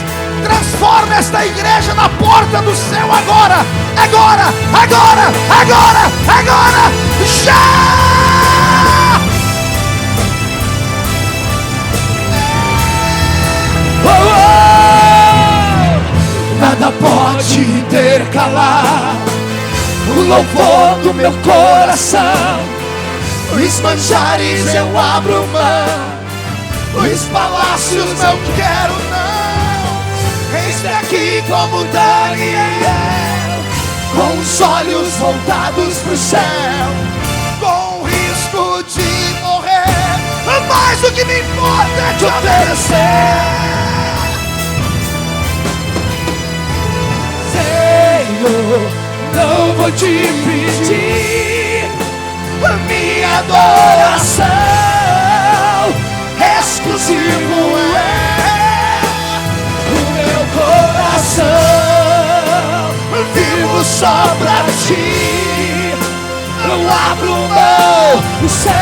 S2: transforma esta igreja na porta do céu agora. Agora, agora, agora, agora, já! Nada pode intercalar o louvor do meu coração. Os manjares eu abro mão, os palácios não quero não. Eis-me aqui como Daniel, com os olhos voltados pro céu, com o risco de morrer, mas o que me importa é te obedecer. Senhor, não vou te pedir minha adoração. Exclusivo é o meu coração. Vivo só pra ti, não abro mão do céu.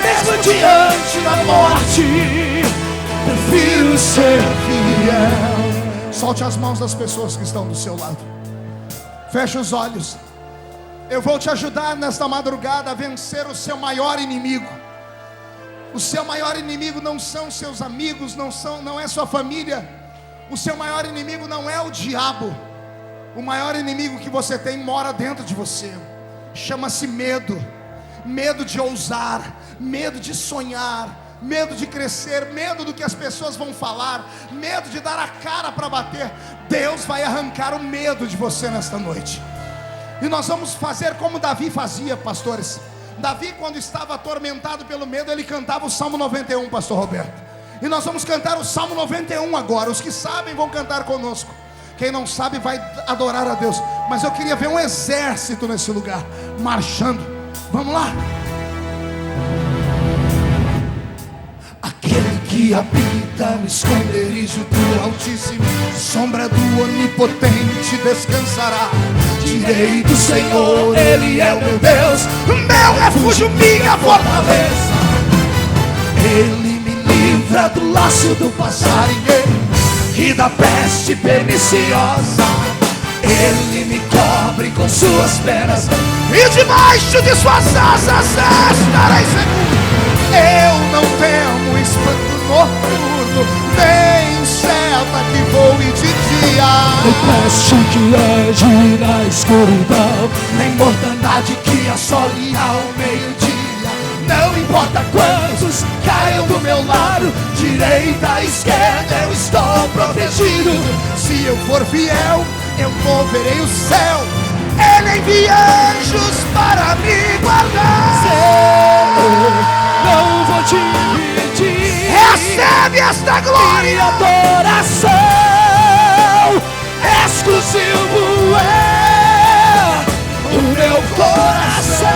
S2: Mesmo diante da morte, prefiro ser fiel. Solte as mãos das pessoas que estão do seu lado. Feche os olhos. Eu vou te ajudar nesta madrugada a vencer o seu maior inimigo. O seu maior inimigo não são seus amigos, não é sua família. O seu maior inimigo não é o diabo. O maior inimigo que você tem mora dentro de você. Chama-se medo. Medo de ousar, medo de sonhar, medo de crescer, medo do que as pessoas vão falar, medo de dar a cara para bater. Deus vai arrancar o medo de você nesta noite. E nós vamos fazer como Davi fazia, pastores. Davi, quando estava atormentado pelo medo, ele cantava o Salmo 91, pastor Roberto. E nós vamos cantar o Salmo 91 agora. Os que sabem vão cantar conosco. Quem não sabe vai adorar a Deus. Mas eu queria ver um exército nesse lugar, marchando. Vamos lá. Aquele que habita no esconderijo do Altíssimo, sombra do Onipotente descansará. Direi do Senhor, Ele é o meu Deus, meu refúgio, minha fortaleza. Ele me livra do laço do passarinheiro e da peste perniciosa. Ele me cobre com suas penas e debaixo de suas asas estarei seguro. Eu não temo espanto noturno, nem seta que voe de dia, nem peste que age na escuridão, nem mortandade que assole ao meio-dia. Não importa quantos caiam do meu lado, direita, esquerda, eu estou protegido. Se eu for fiel, eu moverei o céu. Ele envia anjos para me guardar. Senhor, não vou te pedir, recebe esta glória e adoração. Exclusivo é o meu coração.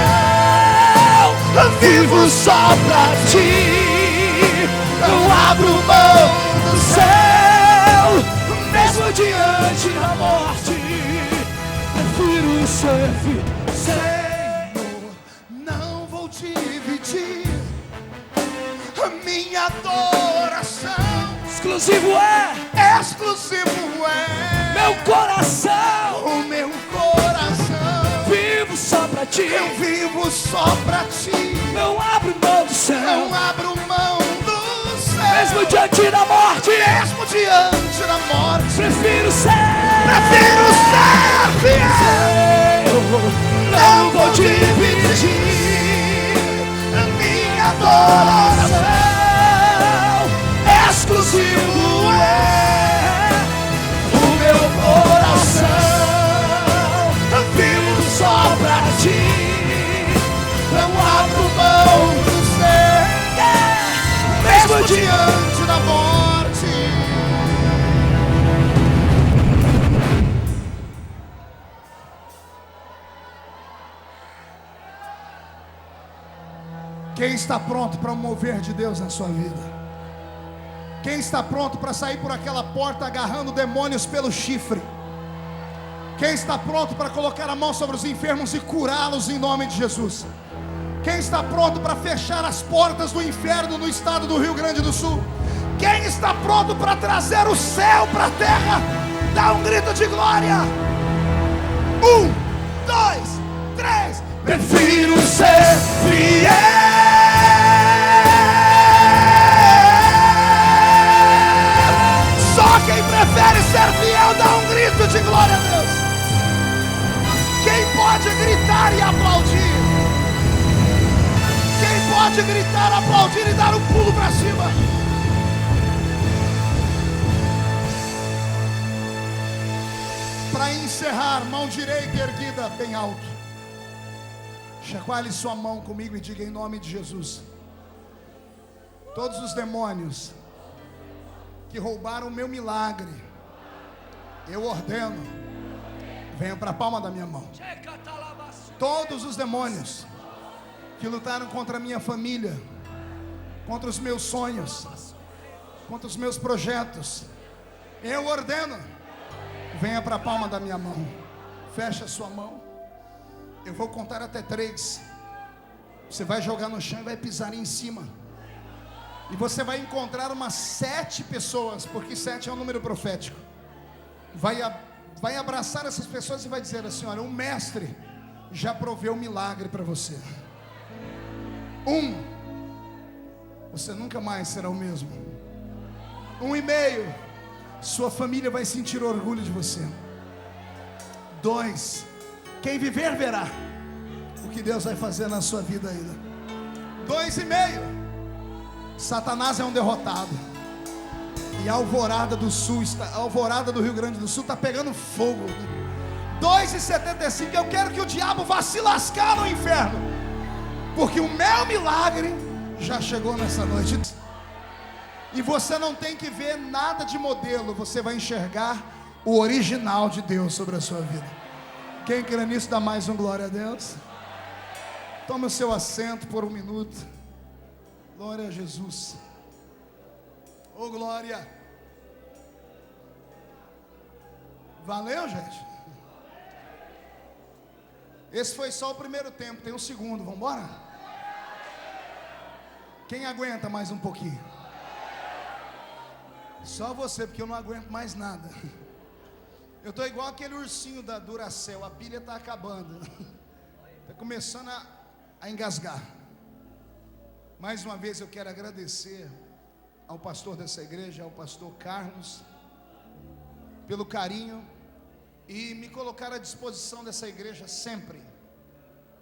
S2: Vivo só pra ti, não abro mão do céu. Mesmo diante da morte, prefiro ser fiel. Senhor, não vou dividir a minha adoração. Exclusivo é
S1: exclusivo é
S2: meu coração.
S1: o meu coração.
S2: Vivo só pra ti.
S1: Eu vivo só pra ti.
S2: Não abro mão do céu.
S1: Não abro mão do céu.
S2: Mesmo diante da morte.
S1: Mesmo diante da morte.
S2: Prefiro ser
S1: fiel.
S2: Não vou te pedir
S1: a minha adoração.
S2: Exclusivo é o meu coração. Eu vivo só pra ti.
S1: Não abro mão do céu. Mesmo diante da morte. Quem está pronto para o mover de Deus na sua vida? Quem está pronto para sair por aquela porta agarrando demônios pelo chifre? Quem está pronto para colocar a mão sobre os enfermos e curá-los em nome de Jesus? Quem está pronto para fechar as portas do inferno no estado do Rio Grande do Sul? Quem está pronto para trazer o céu para a terra? Dá um grito de glória. 1, 2, 3.
S2: Prefiro ser fiel.
S1: Quem prefere ser fiel, dá um grito de glória a Deus. Quem pode gritar e aplaudir? Quem pode gritar, aplaudir e dar um pulo para cima? Para encerrar, mão direita erguida bem alto. Chacoalhe sua mão comigo e diga em nome de Jesus: todos os demônios que roubaram o meu milagre, eu ordeno, venham para a palma da minha mão. Todos os demônios que lutaram contra a minha família, contra os meus sonhos, contra os meus projetos, eu ordeno, venha para a palma da minha mão. Fecha a sua mão. Eu vou contar até 3. Você vai jogar no chão e vai pisar em cima. E você vai encontrar umas 7 pessoas, porque 7 é um número profético. Vai abraçar essas pessoas e vai dizer assim: olha, o mestre já proveu um milagre para você. 1, você nunca mais será o mesmo. 1,5, sua família vai sentir orgulho de você. 2, quem viver verá o que Deus vai fazer na sua vida ainda. 2,5, Satanás é um derrotado. E a Alvorada do Sul a Alvorada do Rio Grande do Sul está pegando fogo. 2,75, eu quero que o diabo vá se lascar no inferno, porque o meu milagre já chegou nessa noite. E você não tem que ver nada de modelo, você vai enxergar o original de Deus sobre a sua vida. Quem crê nisso, dá mais um glória a Deus. Tome o seu assento por 1 minuto. Glória a Jesus. Oh, glória. Valeu, gente. Esse foi só o primeiro tempo, tem um segundo, vamos embora? Quem aguenta mais um pouquinho? Só você, porque eu não aguento mais nada. Eu estou igual aquele ursinho da Duracell, a pilha está acabando. Está começando a engasgar. Mais uma vez eu quero agradecer ao pastor dessa igreja, ao pastor Carlos, pelo carinho e me colocar à disposição dessa igreja sempre.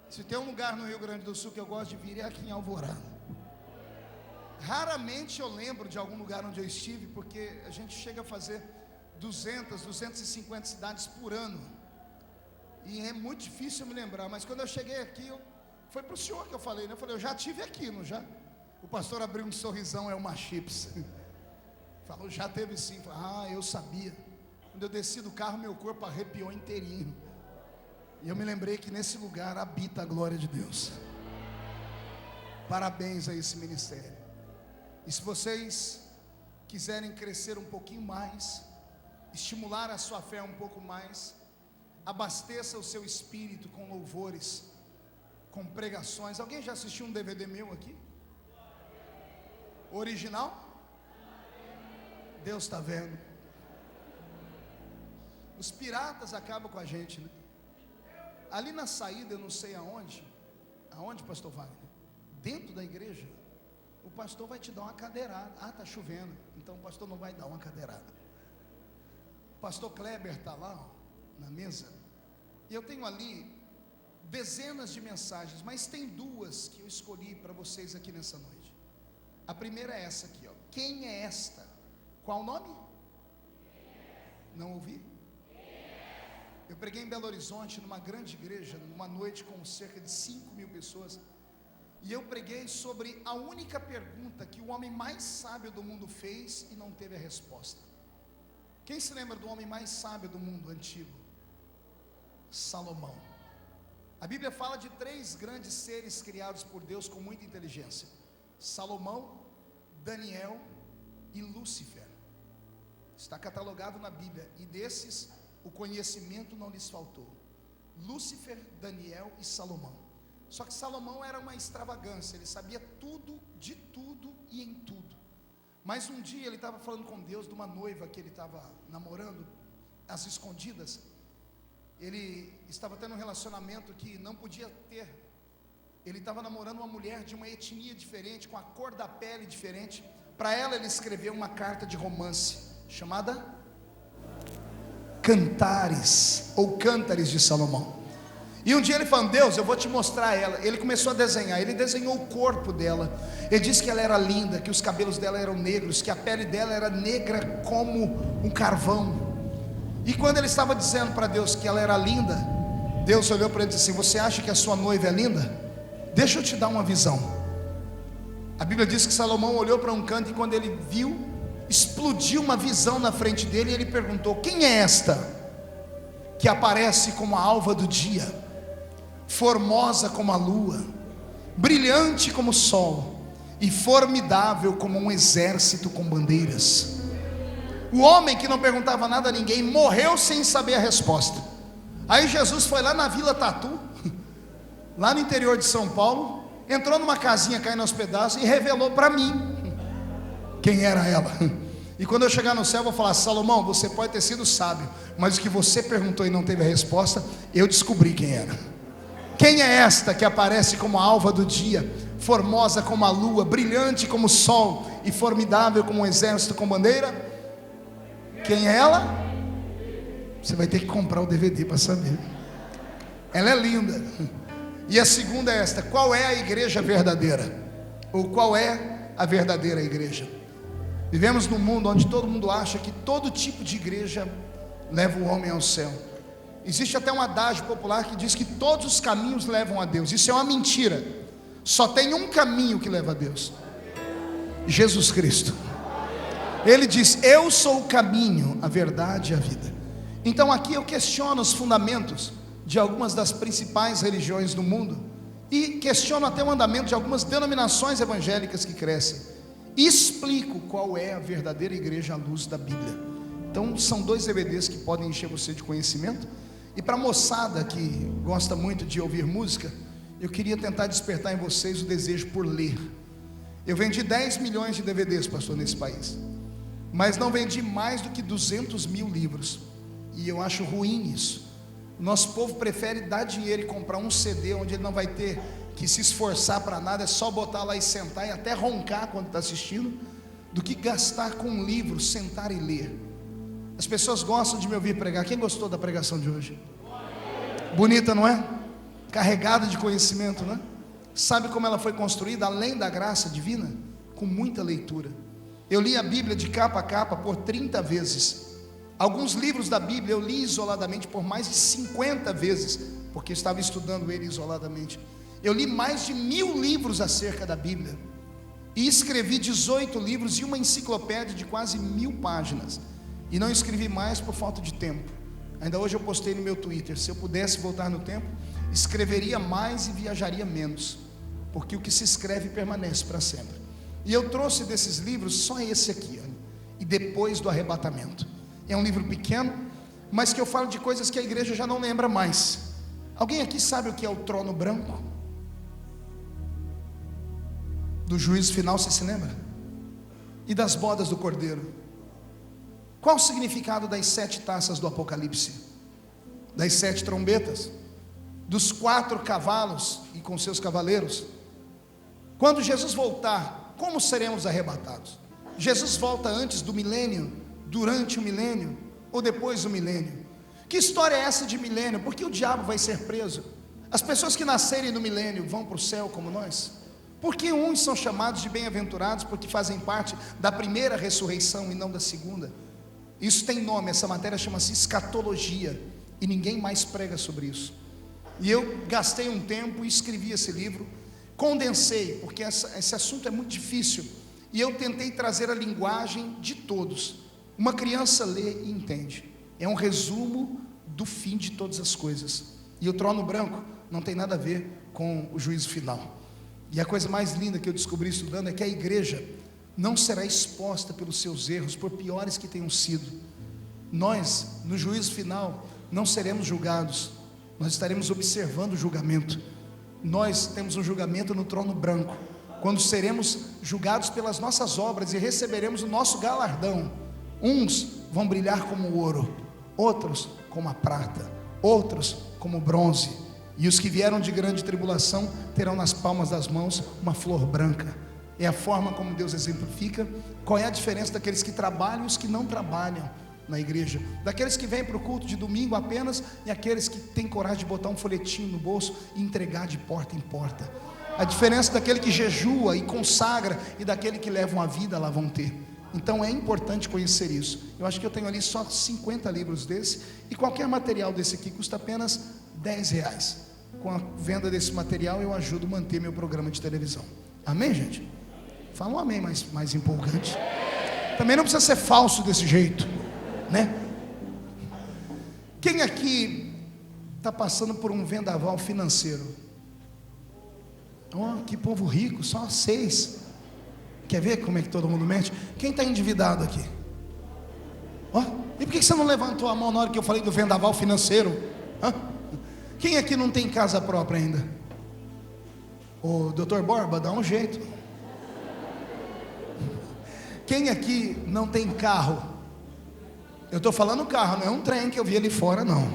S1: Se tem um lugar no Rio Grande do Sul que eu gosto de vir, é aqui em Alvorada. Raramente eu lembro de algum lugar onde eu estive, porque a gente chega a fazer 200, 250 cidades por ano, e é muito difícil eu me lembrar. Mas quando eu cheguei aqui, foi para o senhor que eu falei, né? Eu falei, eu já estive aqui, não já? O pastor abriu um sorrisão, é uma chips. Falou, já teve sim. Falei, eu sabia. Quando eu desci do carro, meu corpo arrepiou inteirinho. E eu me lembrei que nesse lugar habita a glória de Deus. Parabéns a esse ministério. E se vocês quiserem crescer um pouquinho mais, estimular a sua fé um pouco mais, abasteça o seu espírito com louvores, com pregações. Alguém já assistiu um DVD meu aqui? Original? Deus está vendo. Os piratas acabam com a gente, né? Ali na saída, eu não sei aonde, pastor Wagner? Dentro da igreja, o pastor vai te dar uma cadeirada. Ah, está chovendo, então o pastor não vai dar uma cadeirada. O pastor Kleber está lá, ó, na mesa, e eu tenho ali dezenas de mensagens, mas tem duas que eu escolhi para vocês aqui nessa noite. A primeira é essa aqui, ó. Quem é esta? Qual o nome? Não ouvi? Eu preguei em Belo Horizonte, numa grande igreja, numa noite com cerca de 5.000 pessoas, e eu preguei sobre a única pergunta que o homem mais sábio do mundo fez e não teve a resposta. Quem se lembra do homem mais sábio do mundo antigo? Salomão. A Bíblia fala de 3 grandes seres criados por Deus com muita inteligência: Salomão, Daniel e Lúcifer. Está catalogado na Bíblia, e desses o conhecimento não lhes faltou. Lúcifer, Daniel e Salomão. Só que Salomão era uma extravagância, ele sabia tudo, de tudo e em tudo. Mas um dia ele estava falando com Deus de uma noiva que ele estava namorando às escondidas. Ele estava tendo um relacionamento que não podia ter. Ele estava namorando uma mulher de uma etnia diferente, com a cor da pele diferente. Para ela ele escreveu uma carta de romance chamada Cantares, ou Cântares de Salomão. E um dia ele falou: Deus, eu vou te mostrar ela. Ele começou a desenhar, ele desenhou o corpo dela. Ele disse que ela era linda, que os cabelos dela eram negros, que a pele dela era negra como um carvão. E quando ele estava dizendo para Deus que ela era linda, Deus olhou para ele e disse assim: você acha que a sua noiva é linda? Deixa eu te dar uma visão. A Bíblia diz que Salomão olhou para um canto, e quando ele viu, explodiu uma visão na frente dele, e ele perguntou: quem é esta que aparece como a alva do dia, formosa como a lua, brilhante como o sol e formidável como um exército com bandeiras? O homem que não perguntava nada a ninguém morreu sem saber a resposta. Aí Jesus foi lá na Vila Tatu, lá no interior de São Paulo, entrou numa casinha caindo aos pedaços e revelou para mim quem era ela. E quando eu chegar no céu, eu vou falar: Salomão, você pode ter sido sábio, mas o que você perguntou e não teve a resposta, eu descobri quem era. Quem é esta que aparece como a alva do dia, formosa como a lua, brilhante como o sol e formidável como um exército com bandeira? Quem é ela? Você vai ter que comprar o DVD para saber. Ela é linda. E a segunda é esta: qual é a igreja verdadeira? Ou qual é a verdadeira igreja? Vivemos num mundo onde todo mundo acha que todo tipo de igreja leva o homem ao céu. Existe até um adágio popular que diz que todos os caminhos levam a Deus. Isso é uma mentira. Só tem um caminho que leva a Deus: Jesus Cristo. Ele diz: eu sou o caminho, a verdade e a vida. Então aqui eu questiono os fundamentos de algumas das principais religiões do mundo, e questiono até o andamento de algumas denominações evangélicas que crescem, e explico qual é a verdadeira igreja à luz da Bíblia. Então são 2 DVDs que podem encher você de conhecimento. E para a moçada que gosta muito de ouvir música, eu queria tentar despertar em vocês o desejo por ler. Eu vendi 10 milhões de DVDs, pastor, nesse país, mas não vendi mais do que 200 mil livros, e eu acho ruim isso. O nosso povo prefere dar dinheiro e comprar um CD onde ele não vai ter que se esforçar para nada, é só botar lá e sentar e até roncar quando está assistindo, do que gastar com um livro, sentar e ler. As pessoas gostam de me ouvir pregar. Quem gostou da pregação de hoje? Bonita, não é? Carregada de conhecimento, não é? Sabe como ela foi construída, além da graça divina? Com muita leitura. Eu li a Bíblia de capa a capa por 30 vezes. Alguns livros da Bíblia eu li isoladamente por mais de 50 vezes, porque estava estudando ele isoladamente. Eu li mais de 1000 livros acerca da Bíblia, e escrevi 18 livros e uma enciclopédia de quase 1000 páginas, e não escrevi mais por falta de tempo. Ainda hoje eu postei no meu Twitter: se eu pudesse voltar no tempo, escreveria mais e viajaria menos, porque o que se escreve permanece para sempre. E eu trouxe desses livros só esse aqui, olha, E Depois do Arrebatamento. É um livro pequeno, mas que eu falo de coisas que a igreja já não lembra mais. Alguém aqui sabe o que é o trono branco? Do juízo final, você se lembra? E das bodas do cordeiro? Qual o significado das 7 taças do Apocalipse? Das 7 trombetas? Dos 4 cavalos e com seus cavaleiros? Quando Jesus voltar, como seremos arrebatados? Jesus volta antes do milênio, durante o milênio ou depois do milênio? Que história é essa de milênio? Por que o diabo vai ser preso? As pessoas que nascerem no milênio vão para o céu como nós? Por que uns são chamados de bem-aventurados? Porque fazem parte da primeira ressurreição e não da segunda. Isso tem nome, essa matéria chama-se escatologia, e ninguém mais prega sobre isso. E eu gastei um tempo e escrevi esse livro, condensei, porque esse assunto é muito difícil, e eu tentei trazer a linguagem de todos. Uma criança lê e entende. É um resumo do fim de todas as coisas. E o trono branco não tem nada a ver com o juízo final. E a coisa mais linda que eu descobri estudando é que a igreja não será exposta pelos seus erros, por piores que tenham sido. Nós, no juízo final, não seremos julgados, nós estaremos observando o julgamento. Nós temos um julgamento no trono branco, quando seremos julgados pelas nossas obras e receberemos o nosso galardão. Uns vão brilhar como o ouro, outros como a prata, outros como o bronze, e os que vieram de grande tribulação terão nas palmas das mãos uma flor branca. É a forma como Deus exemplifica qual é a diferença daqueles que trabalham e os que não trabalham na igreja, daqueles que vêm para o culto de domingo apenas e aqueles que têm coragem de botar um folhetinho no bolso e entregar de porta em porta. A diferença daquele que jejua e consagra e daquele que leva uma vida, lá vão ter. Então é importante conhecer isso. Eu acho que eu tenho ali só 50 livros desse, e qualquer material desse aqui custa apenas R$10. Com a venda desse material eu ajudo a manter meu programa de televisão. Amém, gente? Fala um amém mais empolgante. Também não precisa ser falso desse jeito, né? Quem aqui está passando por um vendaval financeiro? Oh, que povo rico, só 6. Quer ver como é que todo mundo mente? Quem está endividado aqui? Oh, e por que você não levantou a mão na hora que eu falei do vendaval financeiro? Hã? Quem aqui não tem casa própria ainda? Ô, doutor Borba, dá um jeito. Quem aqui não tem carro? Eu estou falando carro, não é um trem que eu vi ali fora, não.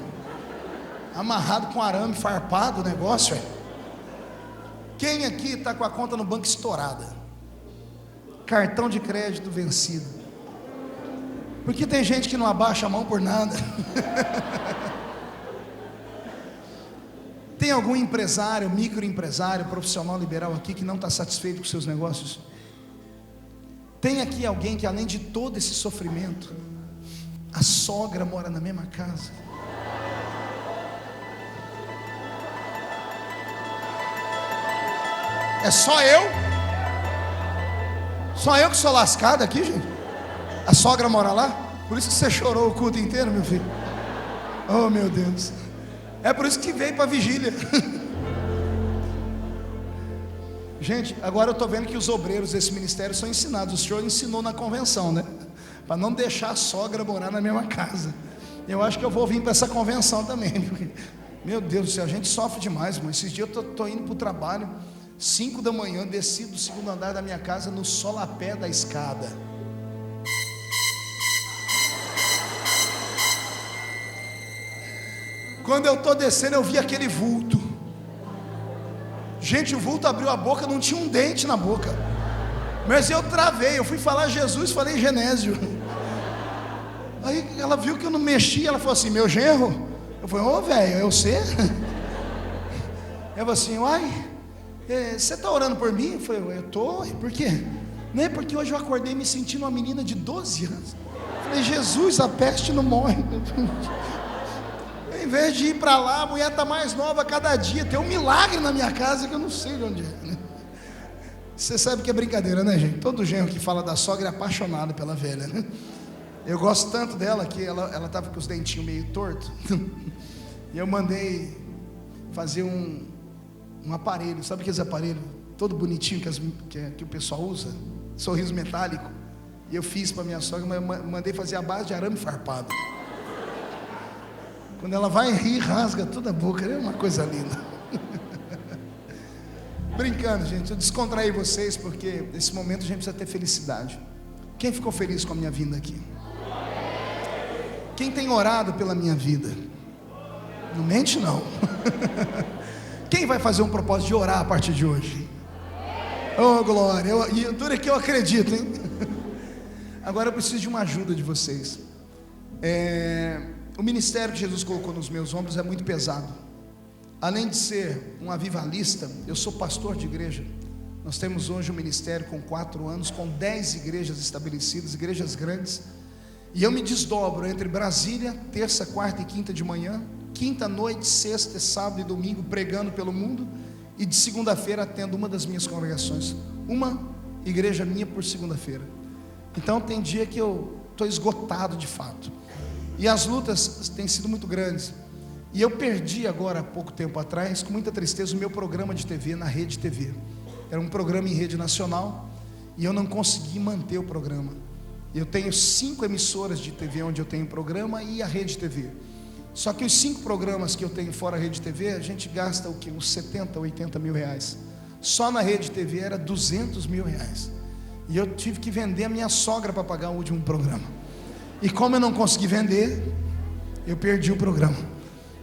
S1: Amarrado com arame farpado o negócio, é. Quem aqui está com a conta no banco estourada? Cartão de crédito vencido? Porque tem gente que não abaixa a mão por nada. Tem algum empresário, microempresário, profissional liberal aqui que não está satisfeito com seus negócios? Tem aqui alguém que, além de todo esse sofrimento, a sogra mora na mesma casa? É só eu? Só eu que sou lascado aqui, gente? A sogra mora lá? Por isso que você chorou o culto inteiro, meu filho? Oh, meu Deus. É por isso que veio para a vigília. Gente, agora eu estou vendo que os obreiros desse ministério são ensinados. O senhor ensinou na convenção, né? Para não deixar a sogra morar na mesma casa. Eu acho que eu vou vir para essa convenção também. Porque, meu Deus do céu, a gente sofre demais, mas esses dias eu estou indo para o trabalho, 5 da manhã, desci do 2º andar da minha casa no solapé da escada. Quando eu estou descendo, eu vi aquele vulto. Gente, o vulto abriu a boca, não tinha um dente na boca. Mas eu travei, eu fui falar Jesus, falei Genésio. Aí ela viu que eu não mexia, ela falou assim: meu genro? Eu falei: ô velho, é você? Eu falei assim: uai, você está orando por mim? Eu falei: eu estou, por quê? Não é porque hoje eu acordei me sentindo uma menina de 12 anos. Eu falei: Jesus, a peste não morre. Em vez de ir para lá, a mulher está mais nova a cada dia. Tem um milagre na minha casa que eu não sei de onde é, né? Você sabe que é brincadeira, né, gente? Todo genro que fala da sogra é apaixonado pela velha, né? Eu gosto tanto dela que ela estava com os dentinhos meio tortos. E eu mandei fazer um aparelho. Sabe aqueles aparelhos todo bonitinho que o pessoal usa? Sorriso metálico. E eu fiz para minha sogra, mas mandei fazer a base de arame farpado. Quando ela vai rir, rasga toda a boca. É uma coisa linda. Brincando, gente. Eu descontraí vocês, porque nesse momento a gente precisa ter felicidade. Quem ficou feliz com a minha vinda aqui? Quem tem orado pela minha vida? Não mente não. Quem vai fazer um propósito de orar a partir de hoje? Oh glória, e dura que eu acredito, hein? Agora eu preciso de uma ajuda de vocês. O ministério que Jesus colocou nos meus ombros é muito pesado. Além de ser um avivalista, eu sou pastor de igreja. Nós temos hoje um ministério com 4 anos, com 10 igrejas estabelecidas, igrejas grandes. E eu me desdobro entre Brasília, terça, quarta e quinta de manhã, quinta noite, sexta, sábado e domingo, pregando pelo mundo. E de segunda-feira atendo uma das minhas congregações, uma igreja minha por segunda-feira. Então tem dia que eu estou esgotado de fato. E as lutas têm sido muito grandes. E eu perdi agora, há pouco tempo atrás, com muita tristeza, o meu programa de TV na Rede TV. Era um programa em rede nacional e eu não consegui manter o programa. Eu tenho 5 emissoras de TV onde eu tenho programa e a Rede TV. Só que os 5 programas que eu tenho fora a Rede TV, a gente gasta o quê? Uns 70, 80 mil reais. Só na Rede TV era 200 mil reais. E eu tive que vender a minha sogra para pagar o último programa. E como eu não consegui vender, eu perdi o programa.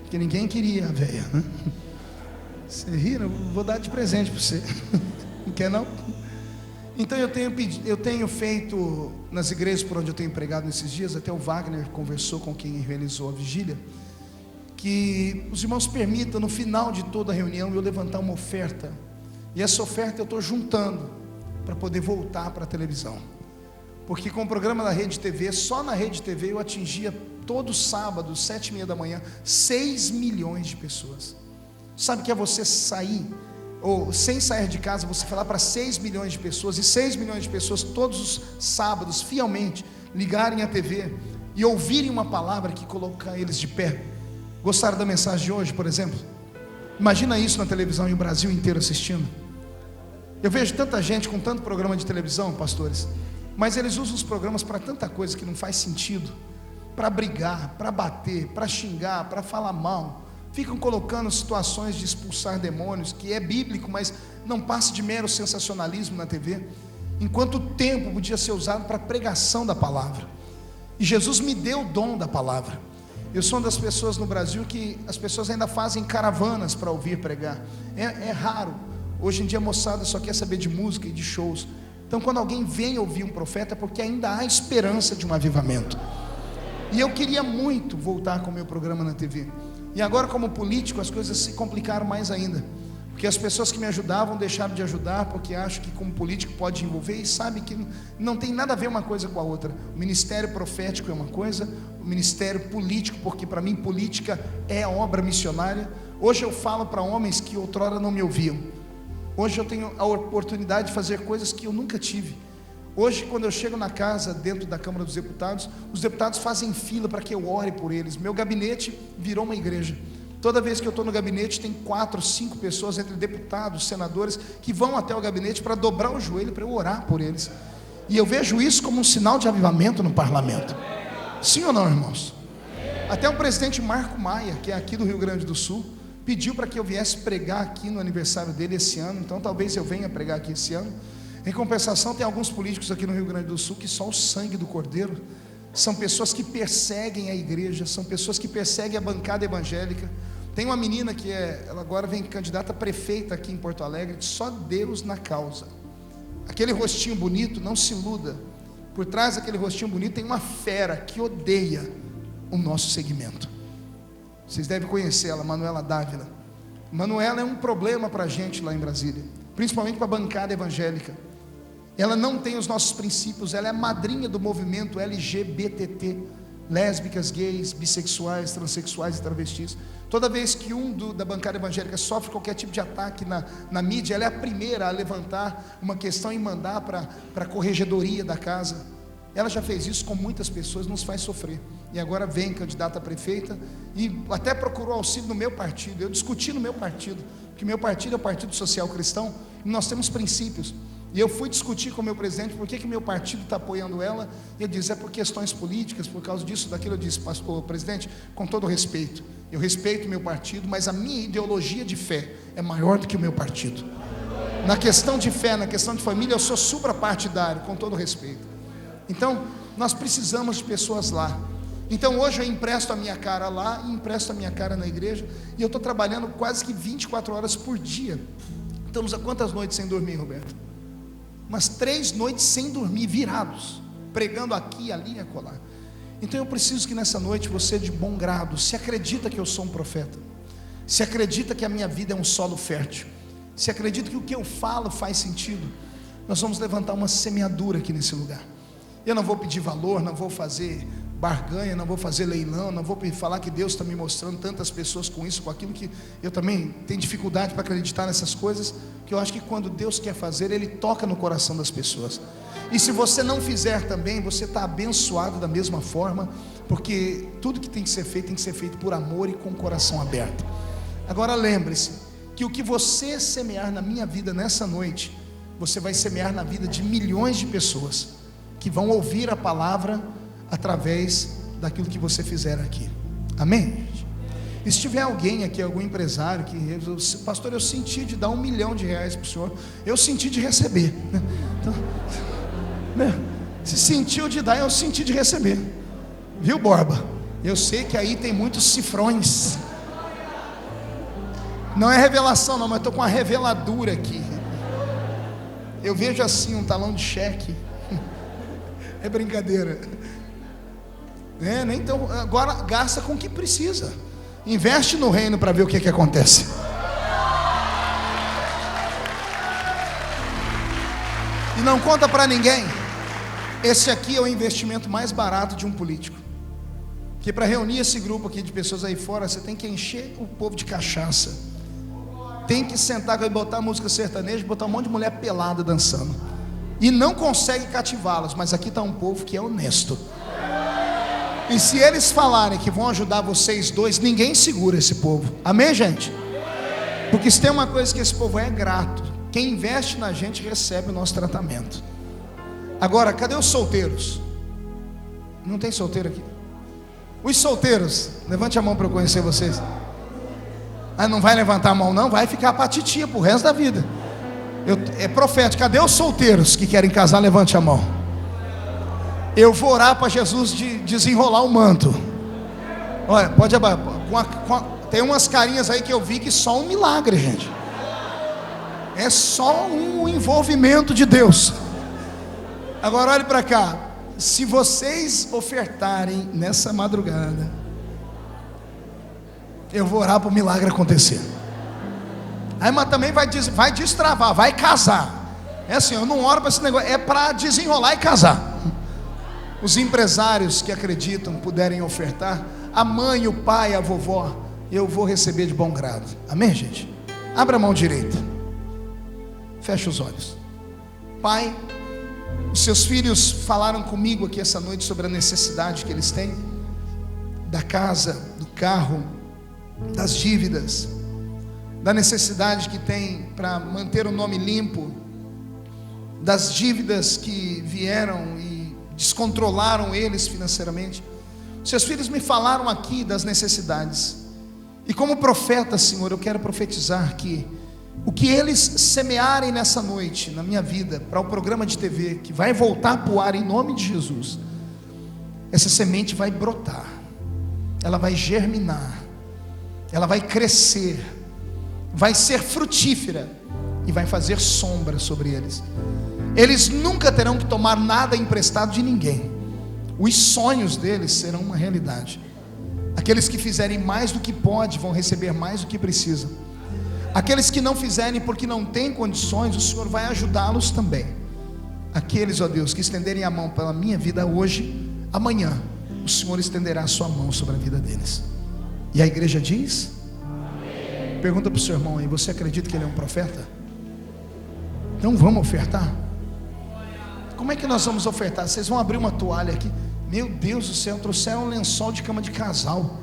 S1: Porque ninguém queria a véia, né? Você ri? Eu vou dar de presente para você. Não quer não? Então eu tenho feito nas igrejas por onde eu tenho pregado nesses dias, até o Wagner conversou com quem realizou a vigília, que os irmãos permitam no final de toda a reunião eu levantar uma oferta. E essa oferta eu estou juntando para poder voltar para a televisão. Porque com o programa da Rede TV, só na Rede TV eu atingia todo sábado, 7h30 da manhã, 6 milhões de pessoas. Sabe o que é você sair, ou sem sair de casa, você falar para 6 milhões de pessoas, e 6 milhões de pessoas todos os sábados, fielmente, ligarem a TV e ouvirem uma palavra que coloca eles de pé. Gostaram da mensagem de hoje, por exemplo? Imagina isso na televisão e o Brasil inteiro assistindo. Eu vejo tanta gente com tanto programa de televisão, pastores, mas eles usam os programas para tanta coisa que não faz sentido, para brigar, para bater, para xingar, para falar mal. Ficam colocando situações de expulsar demônios, que é bíblico, mas não passa de mero sensacionalismo na TV, enquanto o tempo podia ser usado para a pregação da palavra. E Jesus me deu o dom da palavra. Eu sou uma das pessoas no Brasil que as pessoas ainda fazem caravanas para ouvir pregar. É raro. Hoje em dia a moçada só quer saber de música e de shows. Então quando alguém vem ouvir um profeta é porque ainda há esperança de um avivamento. E eu queria muito voltar com o meu programa na TV. E agora como político as coisas se complicaram mais ainda. Porque as pessoas que me ajudavam deixaram de ajudar porque acham que como político pode envolver e sabe que não tem nada a ver uma coisa com a outra. O ministério profético é uma coisa, o ministério político, porque para mim política é obra missionária. Hoje eu falo para homens que outrora não me ouviam. Hoje eu tenho a oportunidade de fazer coisas que eu nunca tive. Hoje quando eu chego na casa dentro da Câmara dos Deputados, os deputados fazem fila para que eu ore por eles. Meu gabinete virou uma igreja. Toda vez que eu estou no gabinete tem 4, 5 pessoas entre deputados, senadores que vão até o gabinete para dobrar o joelho para eu orar por eles. E eu vejo isso como um sinal de avivamento no parlamento. Sim ou não, irmãos? Até o presidente Marco Maia, que é aqui do Rio Grande do Sul, pediu para que eu viesse pregar aqui no aniversário dele esse ano. Então talvez eu venha pregar aqui esse ano. Em compensação, tem alguns políticos aqui no Rio Grande do Sul que só o sangue do Cordeiro. São pessoas que perseguem a igreja, são pessoas que perseguem a bancada evangélica. Tem uma menina que ela agora vem candidata a prefeita aqui em Porto Alegre, só Deus na causa. Aquele rostinho bonito, não se iluda. Por trás daquele rostinho bonito tem uma fera que odeia o nosso segmento. Vocês devem conhecer ela, Manuela Dávila. Manuela é um problema para a gente lá em Brasília, principalmente para a bancada evangélica. Ela não tem os nossos princípios, ela é a madrinha do movimento LGBTT, lésbicas, gays, bissexuais, transexuais e travestis. Toda vez que da bancada evangélica sofre qualquer tipo de ataque na mídia, ela é a primeira a levantar uma questão e mandar para a corregedoria da casa. Ela já fez isso com muitas pessoas, nos faz sofrer. E agora vem candidata a prefeita e até procurou auxílio no meu partido. Eu discuti no meu partido, porque meu partido é o Partido Social Cristão, e nós temos princípios. E eu fui discutir com o meu presidente por que meu partido está apoiando ela. E ele diz, é por questões políticas, por causa disso, daquilo. Eu disse, pastor, presidente, com todo respeito, eu respeito o meu partido, mas a minha ideologia de fé é maior do que o meu partido. Na questão de fé, na questão de família, eu sou suprapartidário, com todo respeito. Então, nós precisamos de pessoas lá. Então hoje eu empresto a minha cara lá e empresto a minha cara na igreja, e eu estou trabalhando quase que 24 horas por dia. Estamos há quantas noites sem dormir, Roberto? Umas 3 noites sem dormir, virados, pregando aqui, ali e acolá. Então eu preciso que nessa noite você, de bom grado, se acredita que eu sou um profeta, se acredita que a minha vida é um solo fértil, se acredita que o que eu falo faz sentido, nós vamos levantar uma semeadura aqui nesse lugar. Eu não vou pedir valor, não vou fazer barganha, não vou fazer leilão, não vou falar que Deus está me mostrando tantas pessoas com isso, com aquilo, que eu também tenho dificuldade para acreditar nessas coisas, que eu acho que quando Deus quer fazer, Ele toca no coração das pessoas. E se você não fizer também, você está abençoado da mesma forma, porque tudo que tem que ser feito por amor e com o coração aberto. Agora lembre-se, que o que você semear na minha vida nessa noite, você vai semear na vida de milhões de pessoas, que vão ouvir a palavra através daquilo que você fizer aqui. Amém? E se tiver alguém aqui, algum empresário que, pastor, eu senti de dar R$1 milhão para o senhor, eu senti de receber. Então, se sentiu de dar, eu senti de receber. Viu, Borba? Eu sei que aí tem muitos cifrões. Não é revelação não, mas estou com uma reveladura aqui. Eu vejo assim um talão de cheque. É brincadeira. Então agora gasta com o que precisa. Investe no reino para ver o que acontece. E não conta para ninguém. Esse aqui é o investimento mais barato de um político. Porque para reunir esse grupo aqui de pessoas aí fora, você tem que encher o povo de cachaça. Tem que sentar e botar música sertaneja, botar um monte de mulher pelada dançando. E não consegue cativá-las. Mas aqui está um povo que é honesto. E se eles falarem que vão ajudar vocês dois, ninguém segura esse povo. Amém, gente? Porque se tem uma coisa que esse povo é grato, quem investe na gente recebe o nosso tratamento. Agora, cadê os solteiros? Não tem solteiro aqui? Os solteiros, levante a mão para eu conhecer vocês. Ah, não vai levantar a mão não? Vai ficar pra titia pro resto da vida. É profético. Cadê os solteiros que querem casar? Levante a mão. Eu vou orar para Jesus desenrolar o manto. Olha, pode abaixar. Tem umas carinhas aí que eu vi que só um milagre, gente. É só um envolvimento de Deus. Agora olhe para cá. Se vocês ofertarem nessa madrugada, eu vou orar para o milagre acontecer. Aí, mas também vai destravar, vai casar. É assim, eu não oro para esse negócio, é para desenrolar e casar. Os empresários que acreditam puderem ofertar, a mãe, o pai, a vovó, eu vou receber de bom grado. Amém, gente? Abra a mão direita, fecha os olhos. Pai, os seus filhos falaram comigo aqui essa noite sobre a necessidade que eles têm da casa, do carro, das dívidas, da necessidade que tem para manter o nome limpo, das dívidas que vieram e descontrolaram eles financeiramente. Seus filhos me falaram aqui das necessidades, e como profeta, Senhor, eu quero profetizar que o que eles semearem nessa noite, na minha vida, para o programa de TV, que vai voltar para o ar em nome de Jesus, essa semente vai brotar, ela vai germinar, ela vai crescer, vai ser frutífera, e vai fazer sombra sobre eles. Eles nunca terão que tomar nada emprestado de ninguém. Os sonhos deles serão uma realidade. Aqueles que fizerem mais do que pode, vão receber mais do que precisam. Aqueles que não fizerem porque não têm condições, o Senhor vai ajudá-los também. Aqueles, ó Deus, que estenderem a mão pela minha vida hoje, amanhã, o Senhor estenderá a sua mão sobre a vida deles. E a igreja diz? Amém. Pergunta para o seu irmão aí, você acredita que ele é um profeta? Então vamos ofertar? Como é que nós vamos ofertar? Vocês vão abrir uma toalha aqui. Meu Deus do céu, trouxeram um lençol de cama de casal.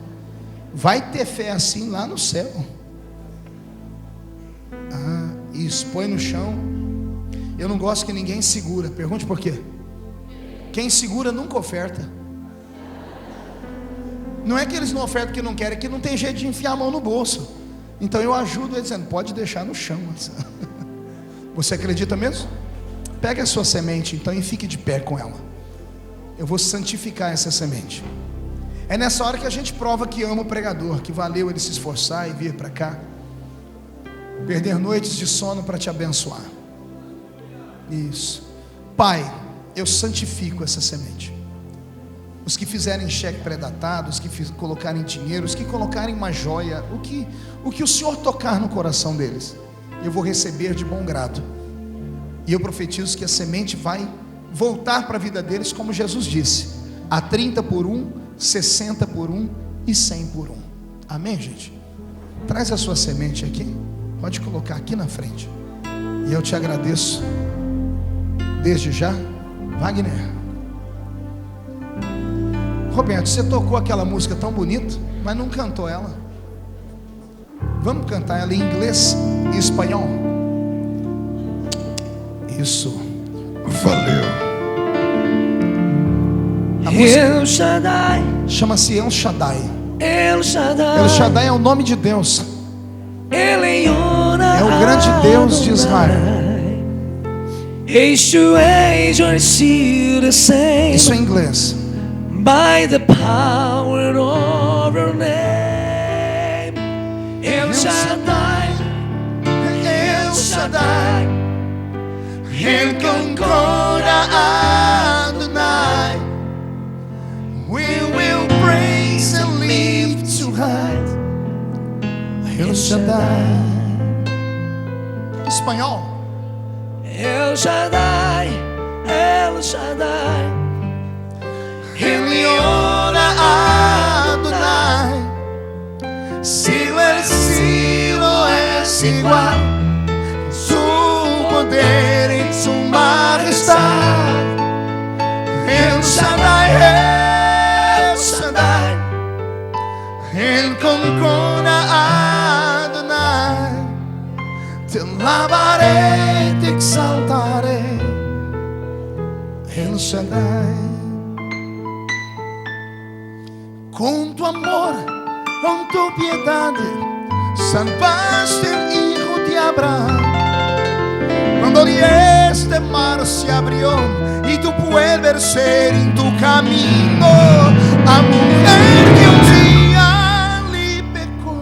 S1: Vai ter fé assim lá no céu. Isso, põe no chão. Eu não gosto que ninguém segura. Pergunte por quê? Quem segura nunca oferta. Não é que eles não ofertam porque não querem, é que não tem jeito de enfiar a mão no bolso. Então eu ajudo ele dizendo, pode deixar no chão. Você acredita mesmo? Pega a sua semente então e fique de pé com ela. Eu vou santificar essa semente. É nessa hora que a gente prova que ama o pregador, que valeu ele se esforçar e vir para cá, perder noites de sono para te abençoar. Isso. Pai, eu santifico essa semente. Os que fizerem cheque pré-datado, os que colocarem dinheiro, os que colocarem uma joia, o que o Senhor tocar no coração deles, eu vou receber de bom grado. E eu profetizo que a semente vai voltar para a vida deles, como Jesus disse, a 30 por 1, 60 por 1 e 100 por 1. Amém, gente? Traz a sua semente aqui, pode colocar aqui na frente. E eu te agradeço desde já. Wagner, Roberto, você tocou aquela música tão bonita, mas não cantou ela. Vamos cantar ela em inglês e espanhol? Isso. Valeu. A música
S2: El Shaddai,
S1: chama-se El Shaddai.
S2: El Shaddai,
S1: El Shaddai é o nome de Deus.
S2: é
S1: o grande Deus de Israel.
S2: Age are still the same.
S1: Isso é em inglês.
S2: By the power of your name, El Shaddai, El Shaddai,
S1: El Concorda Adonai. We will praise and lift to high. El Shaddai. Espanhol.
S2: El Shaddai, El Shaddai,
S1: Elion Adonai. Si el cielo es igual, su poder y su majestad. El Shaddai, El Shaddai, El Concorda Adonai. Te alabaré, te exaltaré, El Shaddai. Con tu amor, con tu piedad, salvaste el hijo de Abraham. Cuando este mar se abrió y tu puedes ser en tu camino, a mujer que un día le pecó,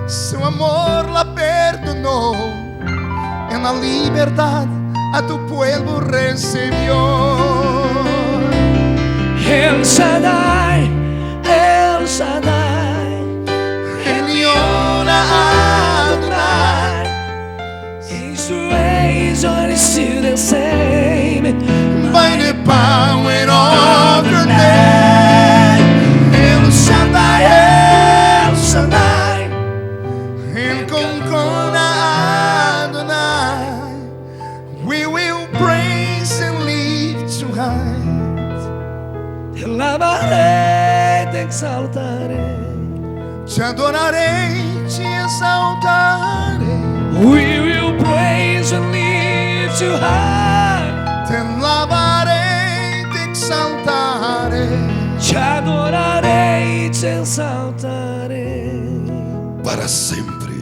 S1: su amor la perdonó. En la libertad a tu pueblo recibió.
S2: El Shaddai, El Shaddai,
S1: Elion Adonai.
S2: His ways are still the same.
S1: By the power of your name, El Shaddai, El Shaddai, El Concorda Adonai. We will praise and lift to high.
S2: Te alabaré, te exaltaré.
S1: Te adorarei, te exaltarei.
S2: We will praise and lift you high.
S1: Te alabarei, te exaltarei.
S2: Te adorarei, te exaltarei.
S1: Para sempre.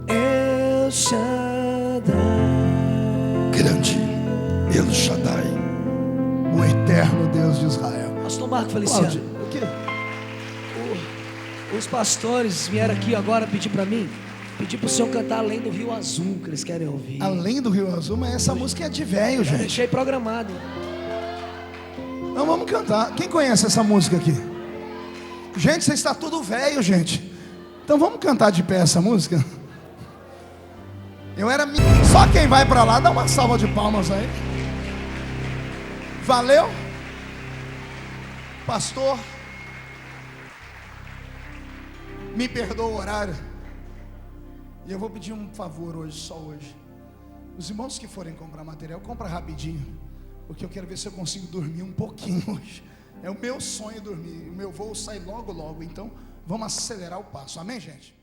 S2: El Shaddai.
S1: Grande El Shaddai, o eterno Deus de Israel.
S2: Pastor Marco Feliciano,
S1: O quê?
S2: os pastores vieram aqui agora pedir para mim, pedir para o senhor cantar Além do Rio Azul, que eles querem ouvir.
S1: Além do Rio Azul, mas essa música é de velho,
S2: Já
S1: gente.
S2: deixei programado.
S1: Então vamos cantar. Quem conhece essa música aqui? Gente, você está tudo velho, gente. Então vamos cantar de pé essa música. Só quem vai para lá dá uma salva de palmas aí. Valeu. Pastor, me perdoa o horário. E eu vou pedir um favor hoje, só hoje. Os irmãos que forem comprar material, compra rapidinho, porque eu quero ver se eu consigo dormir um pouquinho hoje. É o meu sonho dormir. O meu voo sai logo, logo. Então vamos acelerar o passo. Amém, gente?